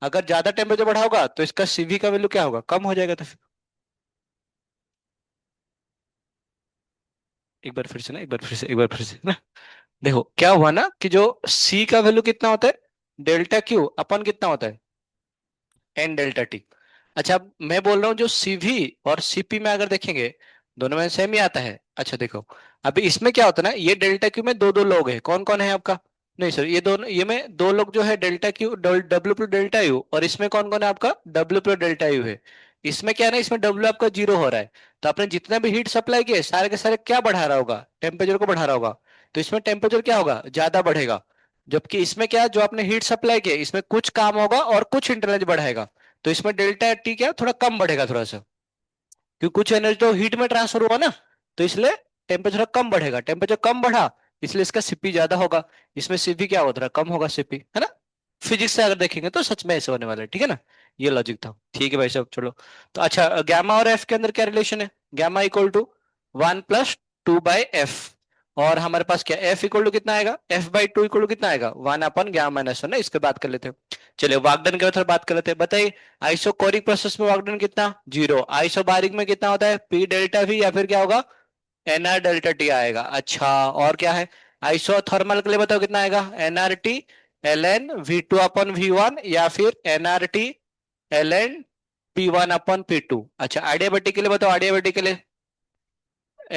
अगर ज्यादा टेम्परेचर बढ़ा होगा तो इसका सीवी का वैल्यू क्या होगा, कम हो जाएगा। तो फिर एक बार फिर से ना, एक बार फिर से, एक बार फिर से ना। देखो क्या हुआ ना कि जो सी का वैल्यू कितना होता है, डेल्टा क्यू अपन कितना होता है, एन डेल्टा टी। अच्छा अब मैं बोल रहा हूँ जो सीवी और सीपी में अगर देखेंगे, दोनों में सेम ही आता है। अच्छा देखो, अभी इसमें क्या होता है ना, ये डेल्टा क्यू में दो दो लोग हैं, कौन कौन है आपका, नहीं सर ये दोनों, ये में दो लोग जो है delta Q W plus delta U, और इसमें कौन कौन है आपका डब्ल्यू प्लस डेल्टा यू है। इसमें क्या है ना, इसमें डब्ल्यू आपका जीरो हो रहा है, तो आपने जितना भी हीट सप्लाई किए सारे के सारे क्या बढ़ा रहा होगा, टेम्परेचर को बढ़ा रहा होगा। तो इसमें टेम्परेचर क्या होगा, ज्यादा बढ़ेगा। जबकि इसमें क्या है, जो आपने हीट सप्लाई किया इसमें कुछ काम होगा और कुछ इंटरनल बढ़ाएगा। तो इसमें डेल्टा टी क्या थोड़ा कम बढ़ेगा थोड़ा सा, क्योंकि कुछ एनर्जी तो हीट में ट्रांसफर हुआ ना, तो इसलिए टेम्परेचर कम बढ़ेगा, टेम्परेचर कम बढ़ा इसलिए इसका सीपी ज्यादा होगा, इसमें सीपी क्या होता है, कम होगा सीपी, है ना। फिजिक्स से अगर देखेंगे तो सच में ऐसे होने वाला है, ठीक है ना। ये लॉजिक था, ठीक है भाई साहब चलो। तो अच्छा गैमा और एफ के अंदर क्या रिलेशन है, गैमा इक्वल टू 1 + 2/f, और हमारे पास क्या एफ इक्वल टू कितना आएगा, f/2 इक्वल टू कितना आएगा 1/γ-1 ना, इसके बात कर लेते हैं। चलिए वागडन के मेथड बात कर लेते हैं, बताइए आइसोकोरिक प्रोसेस में वागडन कितना, जीरो। आइसोबारिक में कितना होता है, पी डेल्टा वी, या फिर क्या होगा एनआर डेल्टा टी आएगा। अच्छा और क्या है, आइसोथर्मल के लिए बताओ कितना आएगा, एनआर टी ln V2/V1, या फिर एनआर टी ln P1/P2। अच्छा आडियाबैटिक के लिए बताओ, आडियाबैटिक के लिए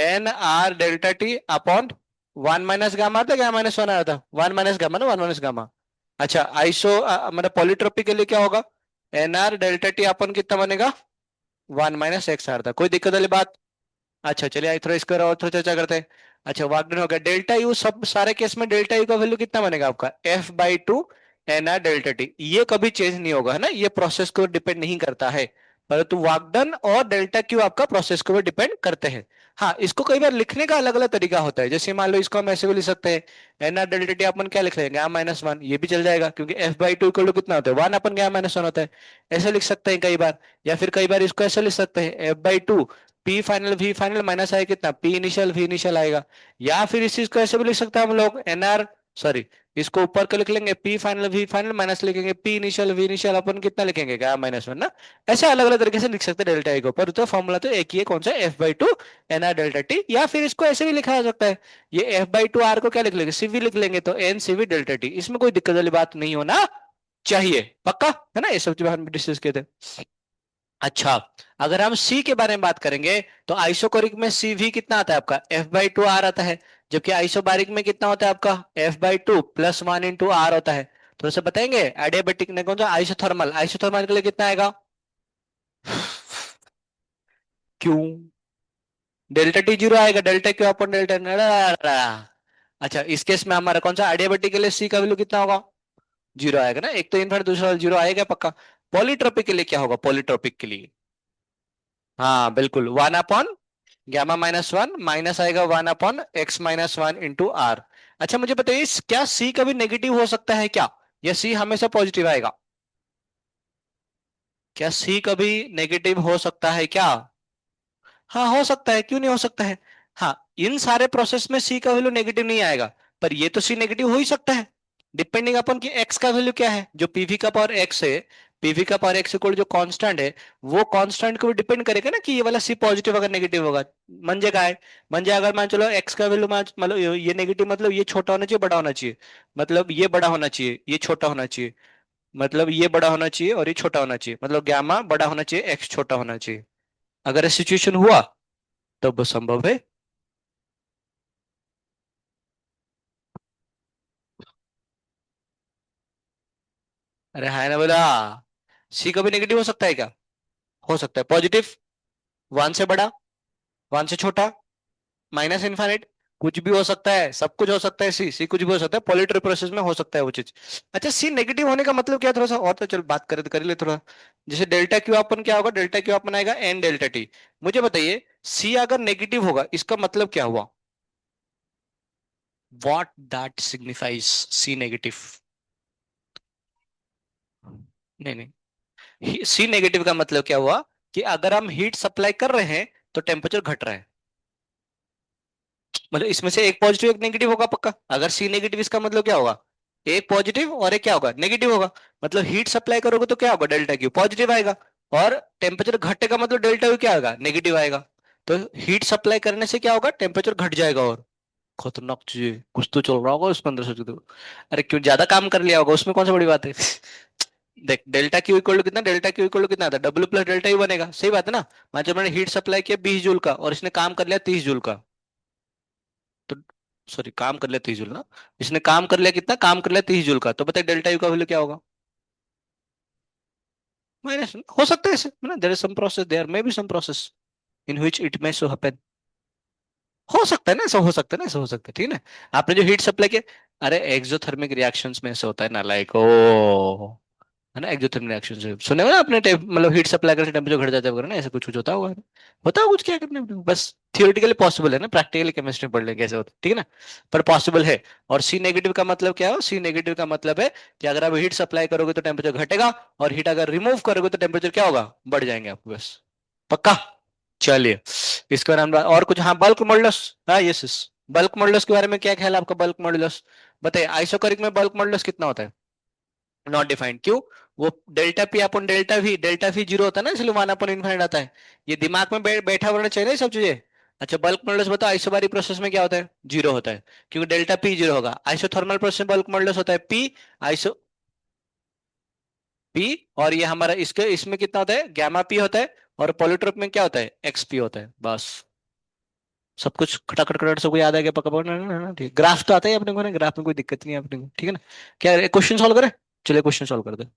nr delta T upon 1 - gamma आता है, गामा-1 आया था, 1 - गामा ना, 1 - गामा। अच्छा आइसो मतलब पॉलीट्रोपिक के लिए क्या होगा, nr डेल्टा टी अपन कितना बनेगा 1 - x आ रहा था, कोई दिक्कत वाली बात। अच्छा चलिए आइए थोड़ा इसके और थोड़ा चर्चा करते हैं। अच्छा वागडन हो गया, डेल्टा यू सब सारे केस में डेल्टा यू का वैल्यू कितना बनेगा आपका f/2 nr डेल्टा टी, ये कभी चेंज नहीं होगा, है ना, ये प्रोसेस को डिपेंड नहीं करता है। परंतु वागडन और डेल्टा क्यू आपका प्रोसेस को भी डिपेंड करते हैं। हाँ इसको कई बार लिखने का अलग अलग तरीका होता है, जैसे मान लो इसको हम ऐसे भी लिख सकते हैं, nr डेल्टा टी अपन क्या लिख लेंगे γ-1, ये भी चल जाएगा क्योंकि f/2 इक्वल टू कितना होता है 1/γ-1 होता है, ऐसे लिख सकते हैं कई बार। या फिर कई बार इसको ऐसे लिख सकते हैं f/2 P final V final minus आएगा कितना, पी इनिशियल वी इनिशियल आएगा। या फिर इस चीज को ऐसे भी लिख सकते हैं हम लोग, एनआर सॉरी, इसको ऊपर के लिख लेंगे P final V final minus लिखेंगे पी इनिशियल वी इनिशियल, अपन कितना लिखेंगे γ-1 ना। ऐसे अलग अलग तरीके से लिख सकते हैं डेल्टा ए को, पर तो फॉर्मूला तो एक ही है, कौन सा f/2 एनआर डेल्टा टी। या फिर इसको ऐसे भी लिखा जा सकता है, ये f/2 आर को क्या लिख लेंगे सीवी लिख लेंगे, तो एन सीवी डेल्टा टी, इसमें कोई दिक्कत वाली बात नहीं होना चाहिए, पक्का है ना, ये सब जो हम डिस्कस किए थे। अच्छा अगर हम सी के बारे में बात करेंगे, तो आइसोकोरिक में सी भी कितना आता है आपका f/2 आर आता है, जबकि आइसोबारिक में कितना होता है आपका f/2 + 1 × r होता है। थोड़ा सा बताएंगे एडियाबेटिक ने कौन सा, आइसोथर्मल, आइसोथर्मल के लिए कितना आएगा, क्यों डेल्टा टी जीरो आएगा, डेल्टा क्यू अपन डेल्टा। अच्छा इस केस में हमारा कौन सा एडियाबेटिक के लिए सी का वैल्यू कितना होगा, जीरो आएगा ना, एक तो इनफाइनाइट दूसरा जीरो आएगा पक्का। पॉलीट्रोपिक के लिए क्या होगा, पॉलीट्रोपिक के लिए हाँ बिल्कुल 1/γ-1 माइनस आएगा 1/x-1 × r। अच्छा मुझे बताइए क्या सी कभी नेगेटिव हो सकता है क्या, या सी हमेशा पॉजिटिव आएगा, क्या सी कभी नेगेटिव हो सकता है क्या। हाँ हो सकता है, क्यों नहीं हो सकता है। हाँ इन सारे प्रोसेस में सी का वैल्यू नेगेटिव नहीं आएगा, पर ये तो सी नेगेटिव हो ही सकता है, डिपेंडिंग अपन कि एक्स का वैल्यू क्या है, जो पीवी का पावर एक्स है, पीवी का पावर एक्स इक्वल जो कांस्टेंट है, वो कांस्टेंट को भी डिपेंड करेगा ना कि ये वाला सी पॉजिटिव अगर नेगेटिव होगा, मन जगह है। मन जगह अगर मान चलो एक्स का वैल्यू मतलब ये नेगेटिव मतलब ये छोटा होना चाहिए बड़ा होना चाहिए, मतलब ये बड़ा होना चाहिए ये छोटा होना चाहिए, मतलब ये बड़ा होना चाहिए और ये छोटा होना चाहिए, मतलब गामा बड़ा होना चाहिए एक्स छोटा होना चाहिए। अगर सिचुएशन हुआ तब वो संभव है। अरे हाय ना बोला, सी कभी नेगेटिव हो सकता है क्या, हो सकता है पॉजिटिव, 1 से बड़ा, 1 से छोटा, -इनफाइनाइट, कुछ भी हो सकता है, सब कुछ हो सकता है, सी सी कुछ भी हो सकता है, पॉलिटरी प्रोसेस में हो सकता है वो चीज। अच्छा सी नेगेटिव होने का मतलब क्या है, थोड़ा सा और तो चल बात करें तो कर ही ले थोड़ा। जैसे डेल्टा क्यू अपन क्या होगा, डेल्टा क्यू अपन आएगा एन डेल्टा टी। मुझे बताइए सी अगर नेगेटिव होगा इसका मतलब क्या हुआ, what that signifies C negative. नहीं नहीं, सी नेगेटिव का मतलब क्या हुआ कि अगर हम हीट सप्लाई कर रहे हैं तो टेम्परेचर घट रहा है, मतलब इसमें से एक पॉजिटिव एक नेगेटिव होगा पक्का, अगर सी नेगेटिव इसका मतलब क्या होगा एक पॉजिटिव और एक क्या होगा, नेगेटिव होगा। मतलब हीट सप्लाई करोगे तो क्या होगा, डेल्टा क्यू पॉजिटिव आएगा। और टेम्परेचर घटेगा मतलब डेल्टा क्यू क्या आएगा, नेगेटिव आएगा। तो हीट सप्लाई करने से क्या होगा, टेम्परेचर घट जाएगा। और खतरनाक चीज है, कुछ तो चल रहा होगा उसके अंदर से तो। अरे क्यों, ज्यादा काम कर लिया होगा उसमें, कौन सा बड़ी बात है। देख डेल्टा क्यू इक्वल टू कितना, डेल्टा क्यू इक्वल टू कितना था, डब्ल्यू प्लस डेल्टा यू बनेगा, सही बात है ना। मान जब मैंने हीट सप्लाई किया 20 जूल का और इसने काम कर लिया 30 जूल का, तो सॉरी काम कर लिया 30 जूल ना, इसने काम कर लिया कितना, काम कर लिया 30 जूल का, तो बताइए डेल्टा यू का वैल्यू क्या होगा। माइनस, हो सकता है ऐसे है ना, there is some process, there may be some process in which it may so happen. हो सकता है ना, ऐसा हो सकता है ना, ऐसा हो सकता है, ठीक है ना। आपने जो हीट सप्लाई किया, अरे एक्सोथर्मिक रिएक्शंस में ऐसा होता है ना, लाइक ओ, है ना, एक्सोथर्मिक रिएक्शन से सुने हो ना आपने, मतलब हीट सप्लाई करने से टेम्परेचर घट जाता है वगैरह ना, ऐसा कुछ कुछ होता होगा कुछ, क्या करना है बस। थियोरेटिकली पॉसिबल है ना, प्रैक्टिकली केमिस्ट्री पढ़ लेंगे कैसे होता है, ठीक है ना। पर पॉसिबल है। और सी नेगेटिव का मतलब क्या है, सी नेगेटिव का मतलब है कि अगर आप हीट सप्लाई करोगे तो टेम्परेचर घटेगा, और हीट अगर रिमूव करोगे तो टेम्परेचर क्या होगा, बढ़ जाएंगे आपको, बस। पक्का। चलिए, इसका नाम और कुछ, हाँ बल्क मॉडुलस। हाँ यस यस, बल्क मॉडुलस के बारे में क्या ख्याल है आपका, बल्क मॉडुलस बताइए। आइसोकरिक में बल्क मॉडुलस कितना होता है, नॉट डिफाइंड क्यों, वो delta P upon delta we zero होता है ना, इसलिए वन अपन इनफाइनाइट आता है। ये दिमाग में बैठा होना चाहिए ना ये सब चीजें। अच्छा बल्क मॉडुलस बताओ, आइसोबारिक प्रोसेस में क्या होता है, जीरो होता है, क्योंकि डेल्टा पी जीरो होगा। आइसोथर्मल प्रोसेस में बल्क मॉडुलस होता है पी, आइसो पी, और ये हमारा इसके इसमें कितना होता है, गैमा पी होता है। और पॉलीट्रोप में क्या होता है, एक्स पी होता है, बस। सब कुछ खटाखट खटाखट सबको याद आ गया, पक्का पक्का, ना ठीक, ग्राफ तो आता है अपने को ना, ग्राफ में कोई दिक्कत नहीं है अपने को, ठीक है ना। क्या क्वेश्चन सॉल्व करें, चलिए क्वेश्चन सॉल्व कर दे।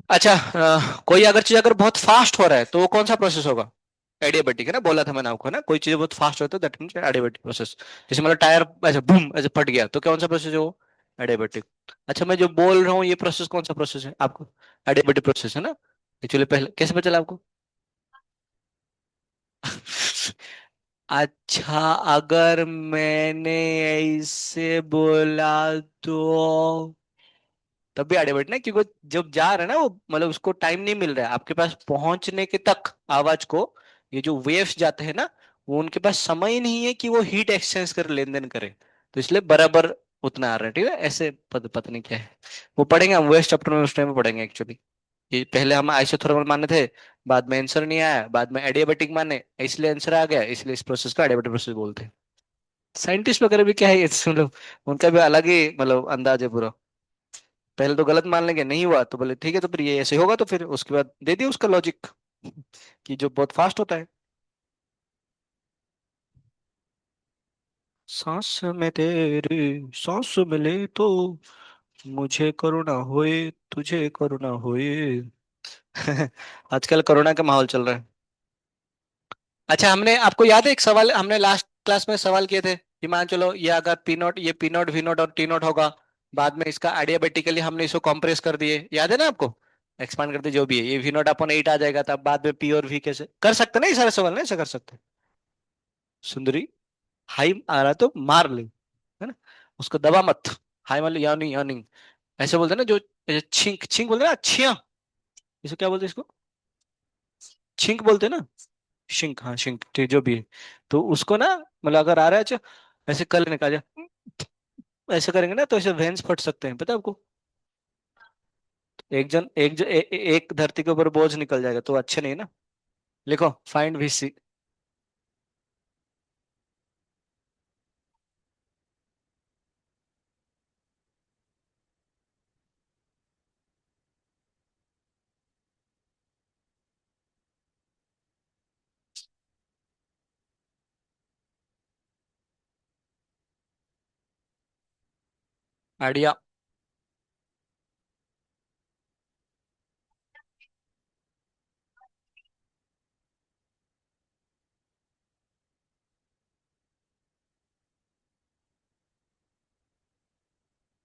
अच्छा कोई अगर चीज अगर बहुत फास्ट हो रहा है तो वो कौन सा प्रोसेस होगा, एडियाबेटिक है ना, बोला था मैंने आपको ना, कोई चीज बहुत फास्ट होता है दैट मींस एडियाबेटिक प्रोसेस। जैसे मतलब टायर ऐसे बूम ऐसे फट गया तो कौन सा प्रोसेस है वो, एडियाबेटिक। अच्छा मैं जो बोल रहा हूँ ये प्रोसेस कौन सा प्रोसेस है आपको, एडियाबेटिक प्रोसेस है ना। एक्चुअली पहले कैसे पता चला आपको। अच्छा अगर मैंने ऐसे बोला तो तब भी एडिबेट ना, क्योंकि जब जा रहा है ना वो, मतलब उसको टाइम नहीं मिल रहा है आपके पास पहुंचने के तक आवाज को। ये जो वेव्स जाते हैं ना, वो उनके पास समय ही नहीं है कि वो हीट एक्सचेंज कर लेन देन करे, तो इसलिए बराबर उतना आ रहा है, ठीक है ऐसे। पता नहीं क्या है, वो पढ़ेंगे हम वेस्ट चैप्टर में, उस टाइम में पढ़ेंगे एक्चुअली। ये पहले हम आइसोथर्मल माने थे, बाद में आंसर नहीं आया, बाद में एडियाबेटिक माने इसलिए आंसर आ गया, इसलिए इस प्रोसेस को एडियाबेटिक प्रोसेस बोलते हैं। साइंटिस्ट वगैरह भी क्या है ये, मतलब उनका भी अलग ही मतलब अंदाज है पूरा। पहले तो गलत मान लेंगे, नहीं हुआ तो बोले ठीक है, तो फिर ये ऐसे होगा, तो फिर उसके बाद दे दिया उसका लॉजिक कि जो बहुत फास्ट होता है। सांस में तेरी सांस मिले तो मुझे करुणा होए, तुझे करुणा होए। आजकल कोरोना का माहौल चल रहा है। अच्छा हमने, आपको याद है एक सवाल हमने लास्ट क्लास में सवाल किए थे कि मान चलो ये अगर पी नॉट, ये पी नॉट वी नॉट और टी नॉट होगा, बाद में इसका एडियाबेटिकली हमने इसको कॉम्प्रेस कर दिए, याद है ना आपको, एक्सपांड करते जो भी है, ये वी नॉट अपॉन 8 आ जाएगा, तब बाद में पी और वी कैसे कर सकते हैं ना, ये सारे सवाल ना ऐसे कर सकते हैं। सुंदरी, हाई आ रहा तो मार ले, है ना, उसको दबा मत। हाई मान लो या नहीं या नहीं, ऐसे बोलते हैं ना जो, छींक छींक बोलते हैं ना, छिया, इसे क्या बोलते हैं इसको, छींक बोलते हैं ना, शिंक, हाँ शिंक, ठीक जो भी है। तो उसको ना, मतलब अगर आ रहा है अच्छा, ऐसे कर लेने का, ऐसे करेंगे ना तो ऐसे वेन्स फट सकते हैं, पता है आपको। एक धरती के ऊपर बोझ निकल जाएगा तो अच्छे नहीं ना। लिखो फाइंड वीसी। आइडिया।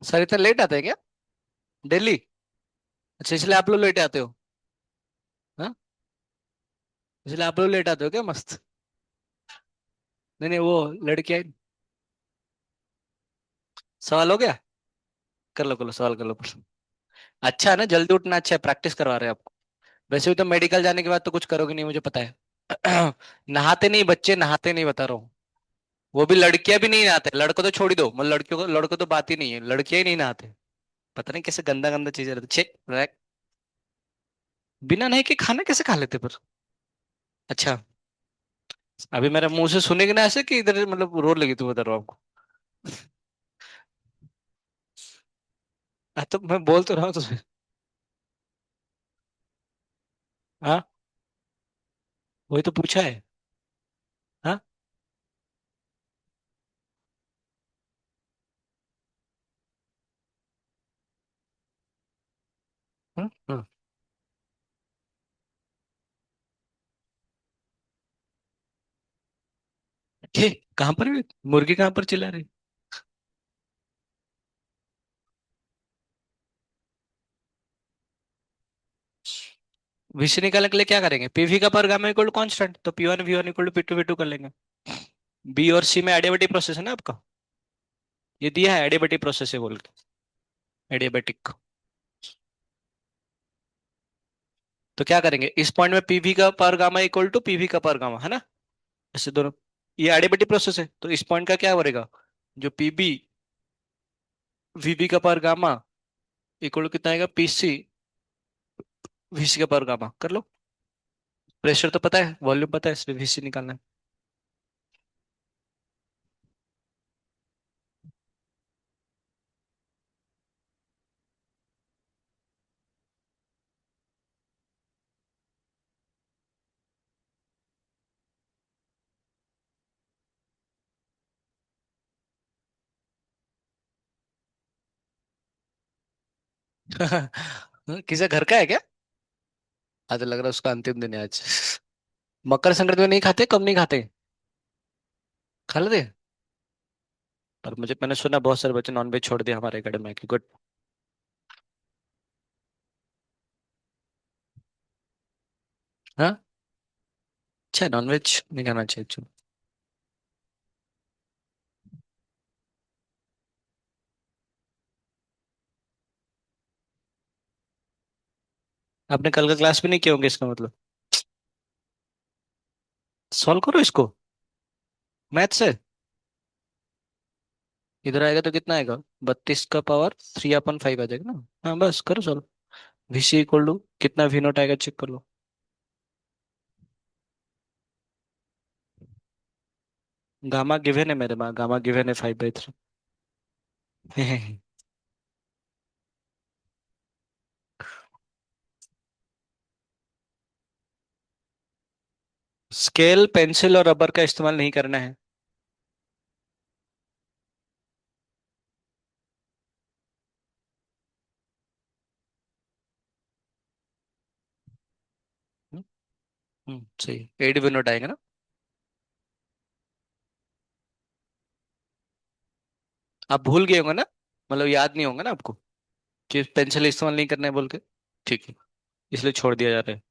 सर इतना लेट आते हैं क्या, दिल्ली। अच्छा इसलिए आप लोग लेट आते हो, हाँ, इसलिए आप लोग लेट आते हो क्या, मस्त। नहीं नहीं वो लड़की आई। सवाल हो गया, कर लो सवाल कर लो। अच्छा है ना, जल्दी उठना अच्छा है, प्रैक्टिस करवा रहे हैं आपको। वैसे भी तो मेडिकल जाने के बाद तो कुछ करोगे नहीं मुझे पता है। नहाते नहीं बच्चे, नहाते नहीं, बता रहा हूँ। वो भी लड़कियां भी नहीं नहाते, लड़कों तो छोड़ ही दो, मतलब लड़कियों को, लड़कों तो बात ही नहीं है, लड़कियां ही नहीं नहाते। पता नहीं कैसे गंदा गंदा चीजें रहती छे रैक। बिना नहाए के खाना कैसे खा लेते पर? अच्छा। अभी मेरे मुंह से सुनेगी ना ऐसे कि इधर मतलब रोड लगी तुम उधर आपको। तो मैं बोल तो रहा हूँ तुझे। हाँ, वही तो पूछा है। हाँ। हाँ, हाँ। ये कहाँ पर भी मुर्गी कहाँ पर चिल्ला रही? विषय निकालने के लिए क्या करेंगे? पीवी का पर गामा इक्वल टू कांस्टेंट, तो P1 V1 equal to P2 V2 कर लेंगे। बी और सी में एडियाबेटिक प्रोसेस है ना आपका, ये दिया है एडियाबेटिक प्रोसेस है बोल के। एडियाबेटिक। तो क्या करेंगे इस पॉइंट में? पीवी का पर गामा इक्वल टू पीवी का पर गामा है ना, ऐसे दोनों। ये एडियाबेटिक प्रोसेस है, तो इस पॉइंट का क्या बनेगा? जो पीबी वीबी का पर गामा इक्वल टू कितना आएगा? पीसी वीसी का पर गामा कर लो। प्रेशर तो पता है, वॉल्यूम पता है, इसलिए वीसी निकालना है। किसी घर का है क्या? आज लग रहा है उसका अंतिम दिन है आज। मकर संक्रांति में नहीं खाते, कब नहीं खाते? खा लेते। पर मुझे, मैंने सुना बहुत सारे बच्चे नॉनवेज छोड़ दिया हमारे घर में, कि गुड। हाँ। अच्छा, नॉनवेज नहीं खाना चाहिए चलो। आपने कल का क्लास भी नहीं किया होंगे इसका मतलब। सॉल्व करो इसको मैथ से। इधर आएगा तो कितना आएगा? 32 का पावर 3/5 आ जाएगा ना। हाँ बस करो सॉल्व। VC इक्वल टू कितना V नॉट आएगा चेक कर लो। गामा गिवन है मेरे में, गामा गिवन है 5/3। स्केल पेंसिल और रबर का इस्तेमाल नहीं करना है। सही। 8 V नॉट आएगा ना। आप भूल गए होंगे ना, मतलब याद नहीं होगा ना आपको कि पेंसिल इस्तेमाल नहीं करना है बोल के। ठीक है, इसलिए छोड़ दिया जा रहा है।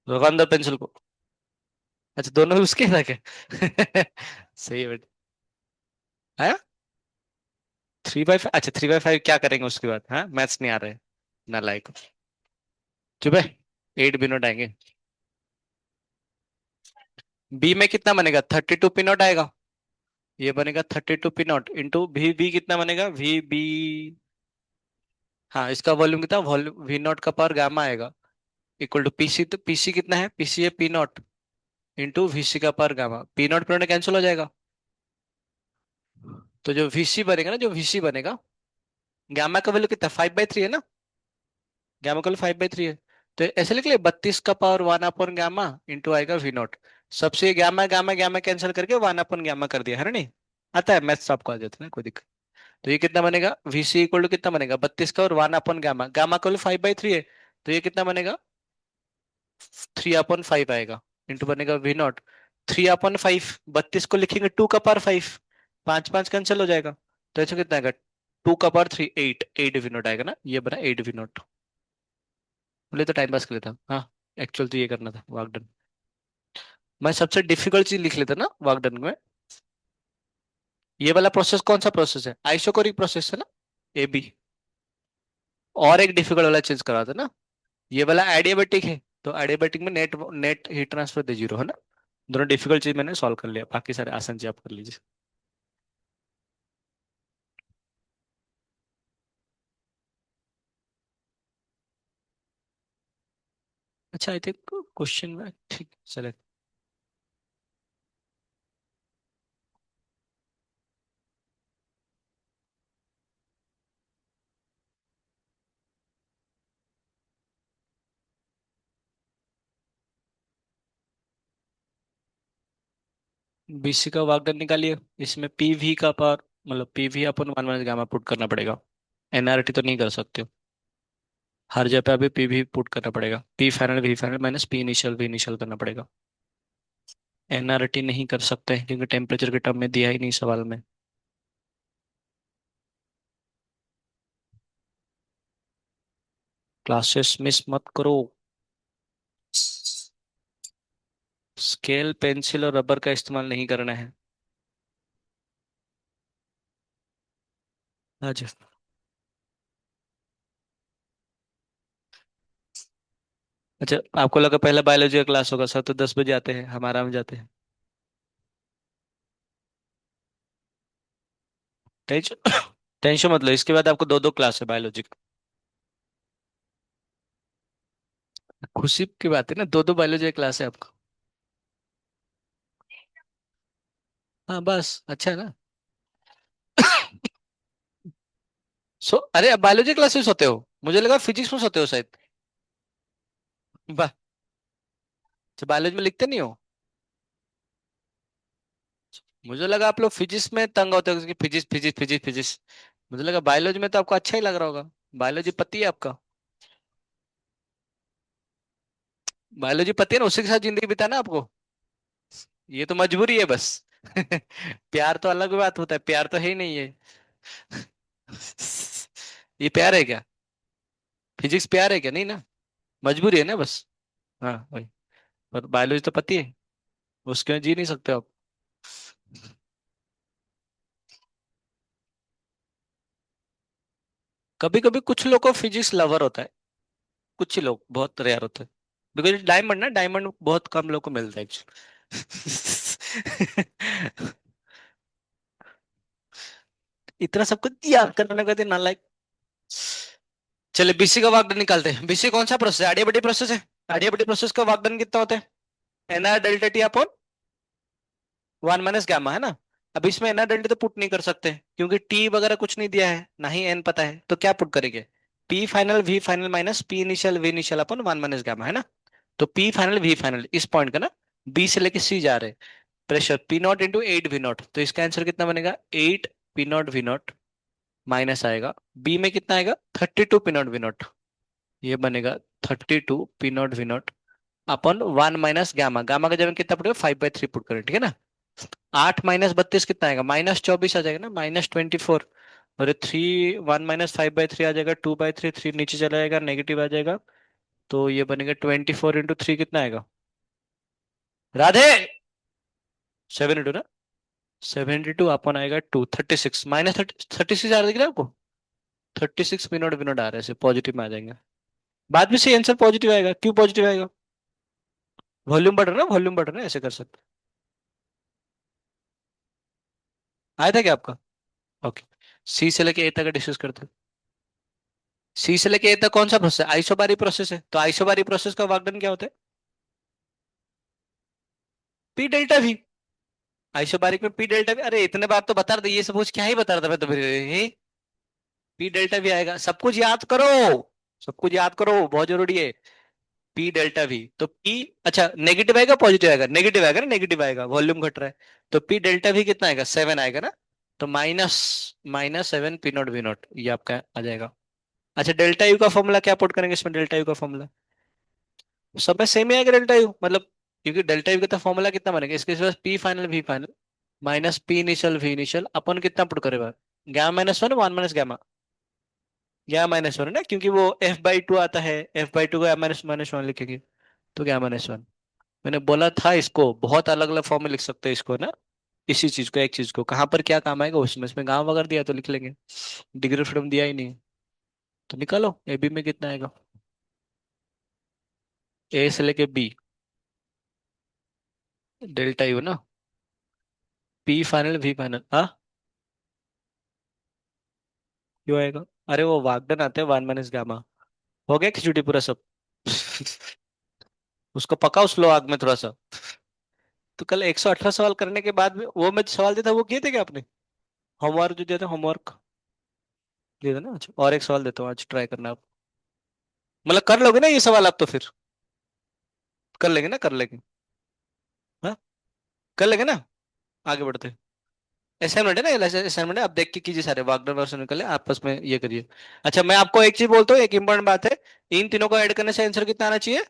रखो अंदर पेंसिल को। अच्छा, दोनों उसके था क्या? सही है बेटा। आया 3/5। अच्छा, 3/5 क्या करेंगे उसके बाद? हाँ, मैथ्स नहीं आ रहा है नालायक। चुप है। 8 V नॉट आएंगे। बी में कितना बनेगा? 32 P नॉट आएगा। ये बनेगा 32 P नॉट इंटू भी कितना बनेगा? बी। हाँ, इसका वॉल्यूम कितना? वॉल्यूम V नॉट का पावर गामा आएगा इक्वल टू पीसी। तो पीसी कितना है? पीसी है P नॉट इंटू VC का power gamma. P not cancel हो जाएगा। तो जो VC बनेगा ना, जो VC बनेगा, गामा का वैल्यू कितना? 5/3 है ना। गामा का वैल्यू 5/3 है। तो ऐसे लिख ले 32 का पावर 1 अपॉन गामा इंटू आएगा V नॉट। सबसे गामा गामा गामा कैंसिल करके 1 अपॉन गामा कर दिया है ना, नहीं? आता है मैथ्स, आपको आ जाता है ना, कोई दिक्कत। तो ये कितना बनेगा? VC इक्वल टू कितना बनेगा? 32 का और 1 अपॉन गामा, गामा का वैल्यू 5/3 है। तो ये कितना बनेगा? 3/5 आएगा इंटू बनेगा V नॉट। 3/5, 32 को लिखेंगे 2 का पावर 5, 5 5 कैंसिल हो जाएगा। तो ऐसे कितना आएगा? 2 का पावर 3, 8 V नॉट आएगा ना, ये बना 8 V नॉट। बोले तो टाइम पास कर लेता। हाँ, एक्चुअल तो ये करना था वाकडन। मैं सबसे डिफिकल्ट चीज लिख लेता ना वाकडन में। ये वाला प्रोसेस कौन सा प्रोसेस है? आइसोकोरिक प्रोसेस है ना, AB। और एक डिफिकल्ट वाला चेंज करा था ना, ये वाला एडियाबेटिक है। तो एडियाबेटिक में नेट नेट हीट ट्रांसफर दे 0 है ना। दोनों डिफिकल्ट चीज मैंने सॉल्व कर लिया, बाकी सारे आसान चीज आप कर लीजिए। अच्छा, आई थिंक क्वेश्चन में ठीक चले। बीसी का वागडर निकालिए। इसमें पीवी का पावर, मतलब पीवी अपन वन माइनस गामा पुट करना पड़ेगा। एनआरटी तो नहीं कर सकते हो। हर जगह पे अभी पीवी पुट करना पड़ेगा, P final V final minus P initial V initial करना पड़ेगा। एनआरटी नहीं कर सकते हैं, क्योंकि टेम्परेचर के टर्म में दिया ही नहीं सवाल में। क्लासेस मिस मत करो। स्केल पेंसिल और रबर का इस्तेमाल नहीं करना है। अच्छा। अच्छा, आपको लगा पहला बायोलॉजी का क्लास होगा, सर तो 10 बजे आते हैं, हम आराम से जाते हैं। टेंशन टेंशन मतलब इसके बाद आपको दो दो क्लास है बायोलॉजी का। खुशी की बात है ना, दो दो बायोलॉजी का क्लास है आपको। हाँ बस, अच्छा है ना। अरे आप बायोलॉजी क्लासेस होते हो, मुझे लगा फिजिक्स में सोते हो शायद। वाह। अच्छा, बायोलॉजी में लिखते नहीं हो। मुझे लगा आप लोग फिजिक्स में तंग होते हो कि फिजिक्स फिजिक्स फिजिक्स फिजिक्स। मुझे लगा बायोलॉजी में तो आपको अच्छा ही लग रहा होगा। बायोलॉजी पति है आपका। बायोलॉजी पति है ना, उसी के साथ जिंदगी बिताना आपको। ये तो मजबूरी है बस। प्यार तो अलग बात होता है, प्यार तो है ही नहीं है। ये प्यार है क्या? फिजिक्स प्यार है क्या? नहीं ना। मजबूरी है ना बस। हाँ वही। पर बायोलॉजी तो पति है, उसके में जी नहीं सकते आप। कभी कभी कुछ लोग को फिजिक्स लवर होता है, कुछ ही लोग, बहुत रेयर होते हैं। बिकॉज डायमंड ना, डायमंड बहुत कम लोग को मिलता है एक्चुअली। इतना सब कुछ याद करने का दिन नालायक। चलिए बीसी का वाकडन निकालते हैं। बीसी कौन सा प्रोसेस है? एडियाबेटिक प्रोसेस है। एडियाबेटिक प्रोसेस का वाकडन कितना होता है? NR delta T upon one minus gamma, है ना। अब इसमें एनआर डेल्टा तो पुट नहीं कर सकते, क्योंकि टी वगैरह कुछ नहीं दिया है, ना ही एन पता है, तो क्या पुट करेंगे? P final V final minus P initial V initial upon one minus gamma, है ना। तो पी फाइनल वी फाइनल इस पॉइंट का ना, बी से लेके सी जा रहे, pressure P naught into eight V naught, तो इसका आंसर कितना बनेगा? Eight P naught V naught minus आएगा, बी में कितना आएगा? 32 पी नॉट वी नॉट। ये बनेगा 32 P naught V naught upon one minus gamma. Gamma का जब कितना पड़ेगा? 5/3 पुट करें, ठीक है ना। 8 - 32 कितना आएगा? -24 आ जाएगा ना, -24। और ये थ्री, 1 - 5/3 आ जाएगा, 2/3, थ्री नीचे चला जाएगा, नेगेटिव आ जाएगा। तो ये बनेगा 24 × 3 कितना आएगा? राधे। 7 × 2 ना। 72 अपन आएगा 236 -36 आ रहा है आपको। 36 मिनट मिनट आ रहे हैं, पॉजिटिव में आ जाएंगे। बाद में से आंसर पॉजिटिव आएगा, क्यों पॉजिटिव आएगा? वॉल्यूम बढ़ रहा है ना, वॉल्यूम बढ़ रहा है, ऐसे कर सकते। आया था क्या आपका? ओके। सी से लेके ए तक डिस्कस करते हैं। सी से लेके ए तक कौन सा प्रोसेस है? आइसोबारी प्रोसेस है, तो आइसोबारी प्रोसेस का वाकडन क्या होता है? P delta we. आइसोबारिक में पी डेल्टा वी, अरे इतने बार तो बता रहे थे, ये सब कुछ क्या ही बता रहा था मैं तो फिर पी डेल्टा वी आएगा, सब कुछ याद करो। सब कुछ याद करो, बहुत जरूरी है। पी डेल्टा वी तो पी, अच्छा नेगेटिव आएगा पॉजिटिव आएगा? नेगेटिव आएगा ना, नेगेटिव आएगा, वॉल्यूम घट रहा है। तो पी डेल्टा वी कितना आएगा? 7 आएगा ना। तो minus -7 P naught V naught, ये आपका आ जाएगा। अच्छा, डेल्टा यू का फॉर्मूला क्या पुट करेंगे इसमें? डेल्टा यू का फॉर्मूला सब में सेम ही आएगा डेल्टा यू, मतलब क्योंकि डेल्टा यू का फॉर्मूला कितना बनेगा इसके पास? P final V final minus P initial V initial अपन कितना पुट करेगा? Gamma -1 one minus gamma. Gamma -1 है ना, क्योंकि वो f/2 आता है, f/2 को -1 लिखेंगे, तो गामा -1। मैंने बोला था इसको बहुत अलग अलग फॉर्म में लिख सकते हैं इसको ना। इसी चीज को, एक चीज को कहाँ पर क्या काम आएगा उसमें, इसमें गांव वगैरह दिया तो लिख लेंगे। डिग्री फ्रीडम दिया ही नहीं। तो निकालो ए बी में कितना आएगा। ए से लेके बी। डेल्टा यू ना, पी फाइनल वी फाइनल, हाँ क्यों आएगा? अरे वो वागडन आते हैं, वन माइनस गामा। हो गया खिचड़ी पूरा सब। उसको पकाओ स्लो आग में थोड़ा सा। तो कल 118 सवाल करने के बाद में वो मैं सवाल देता वो किए थे क्या आपने? होमवर्क जो दिया था, होमवर्क दिया था ना? अच्छा, और एक सवाल देता हूँ, आज ट्राई करना आप। मतलब कर लोगे ना ये सवाल आप तो फिर? कर लेंगे ना, कर लेंगे। हाँ, कर लेंगे ना। आगे बढ़ते हैं। असाइनमेंट है ना, असाइनमेंट है, आप देख के कीजिए सारे वागडर वर्सन निकले आपस में ये करिए। अच्छा मैं आपको एक चीज बोलता हूँ, एक इंपॉर्टेंट बात है। इन तीनों को ऐड करने से आंसर कितना आना चाहिए?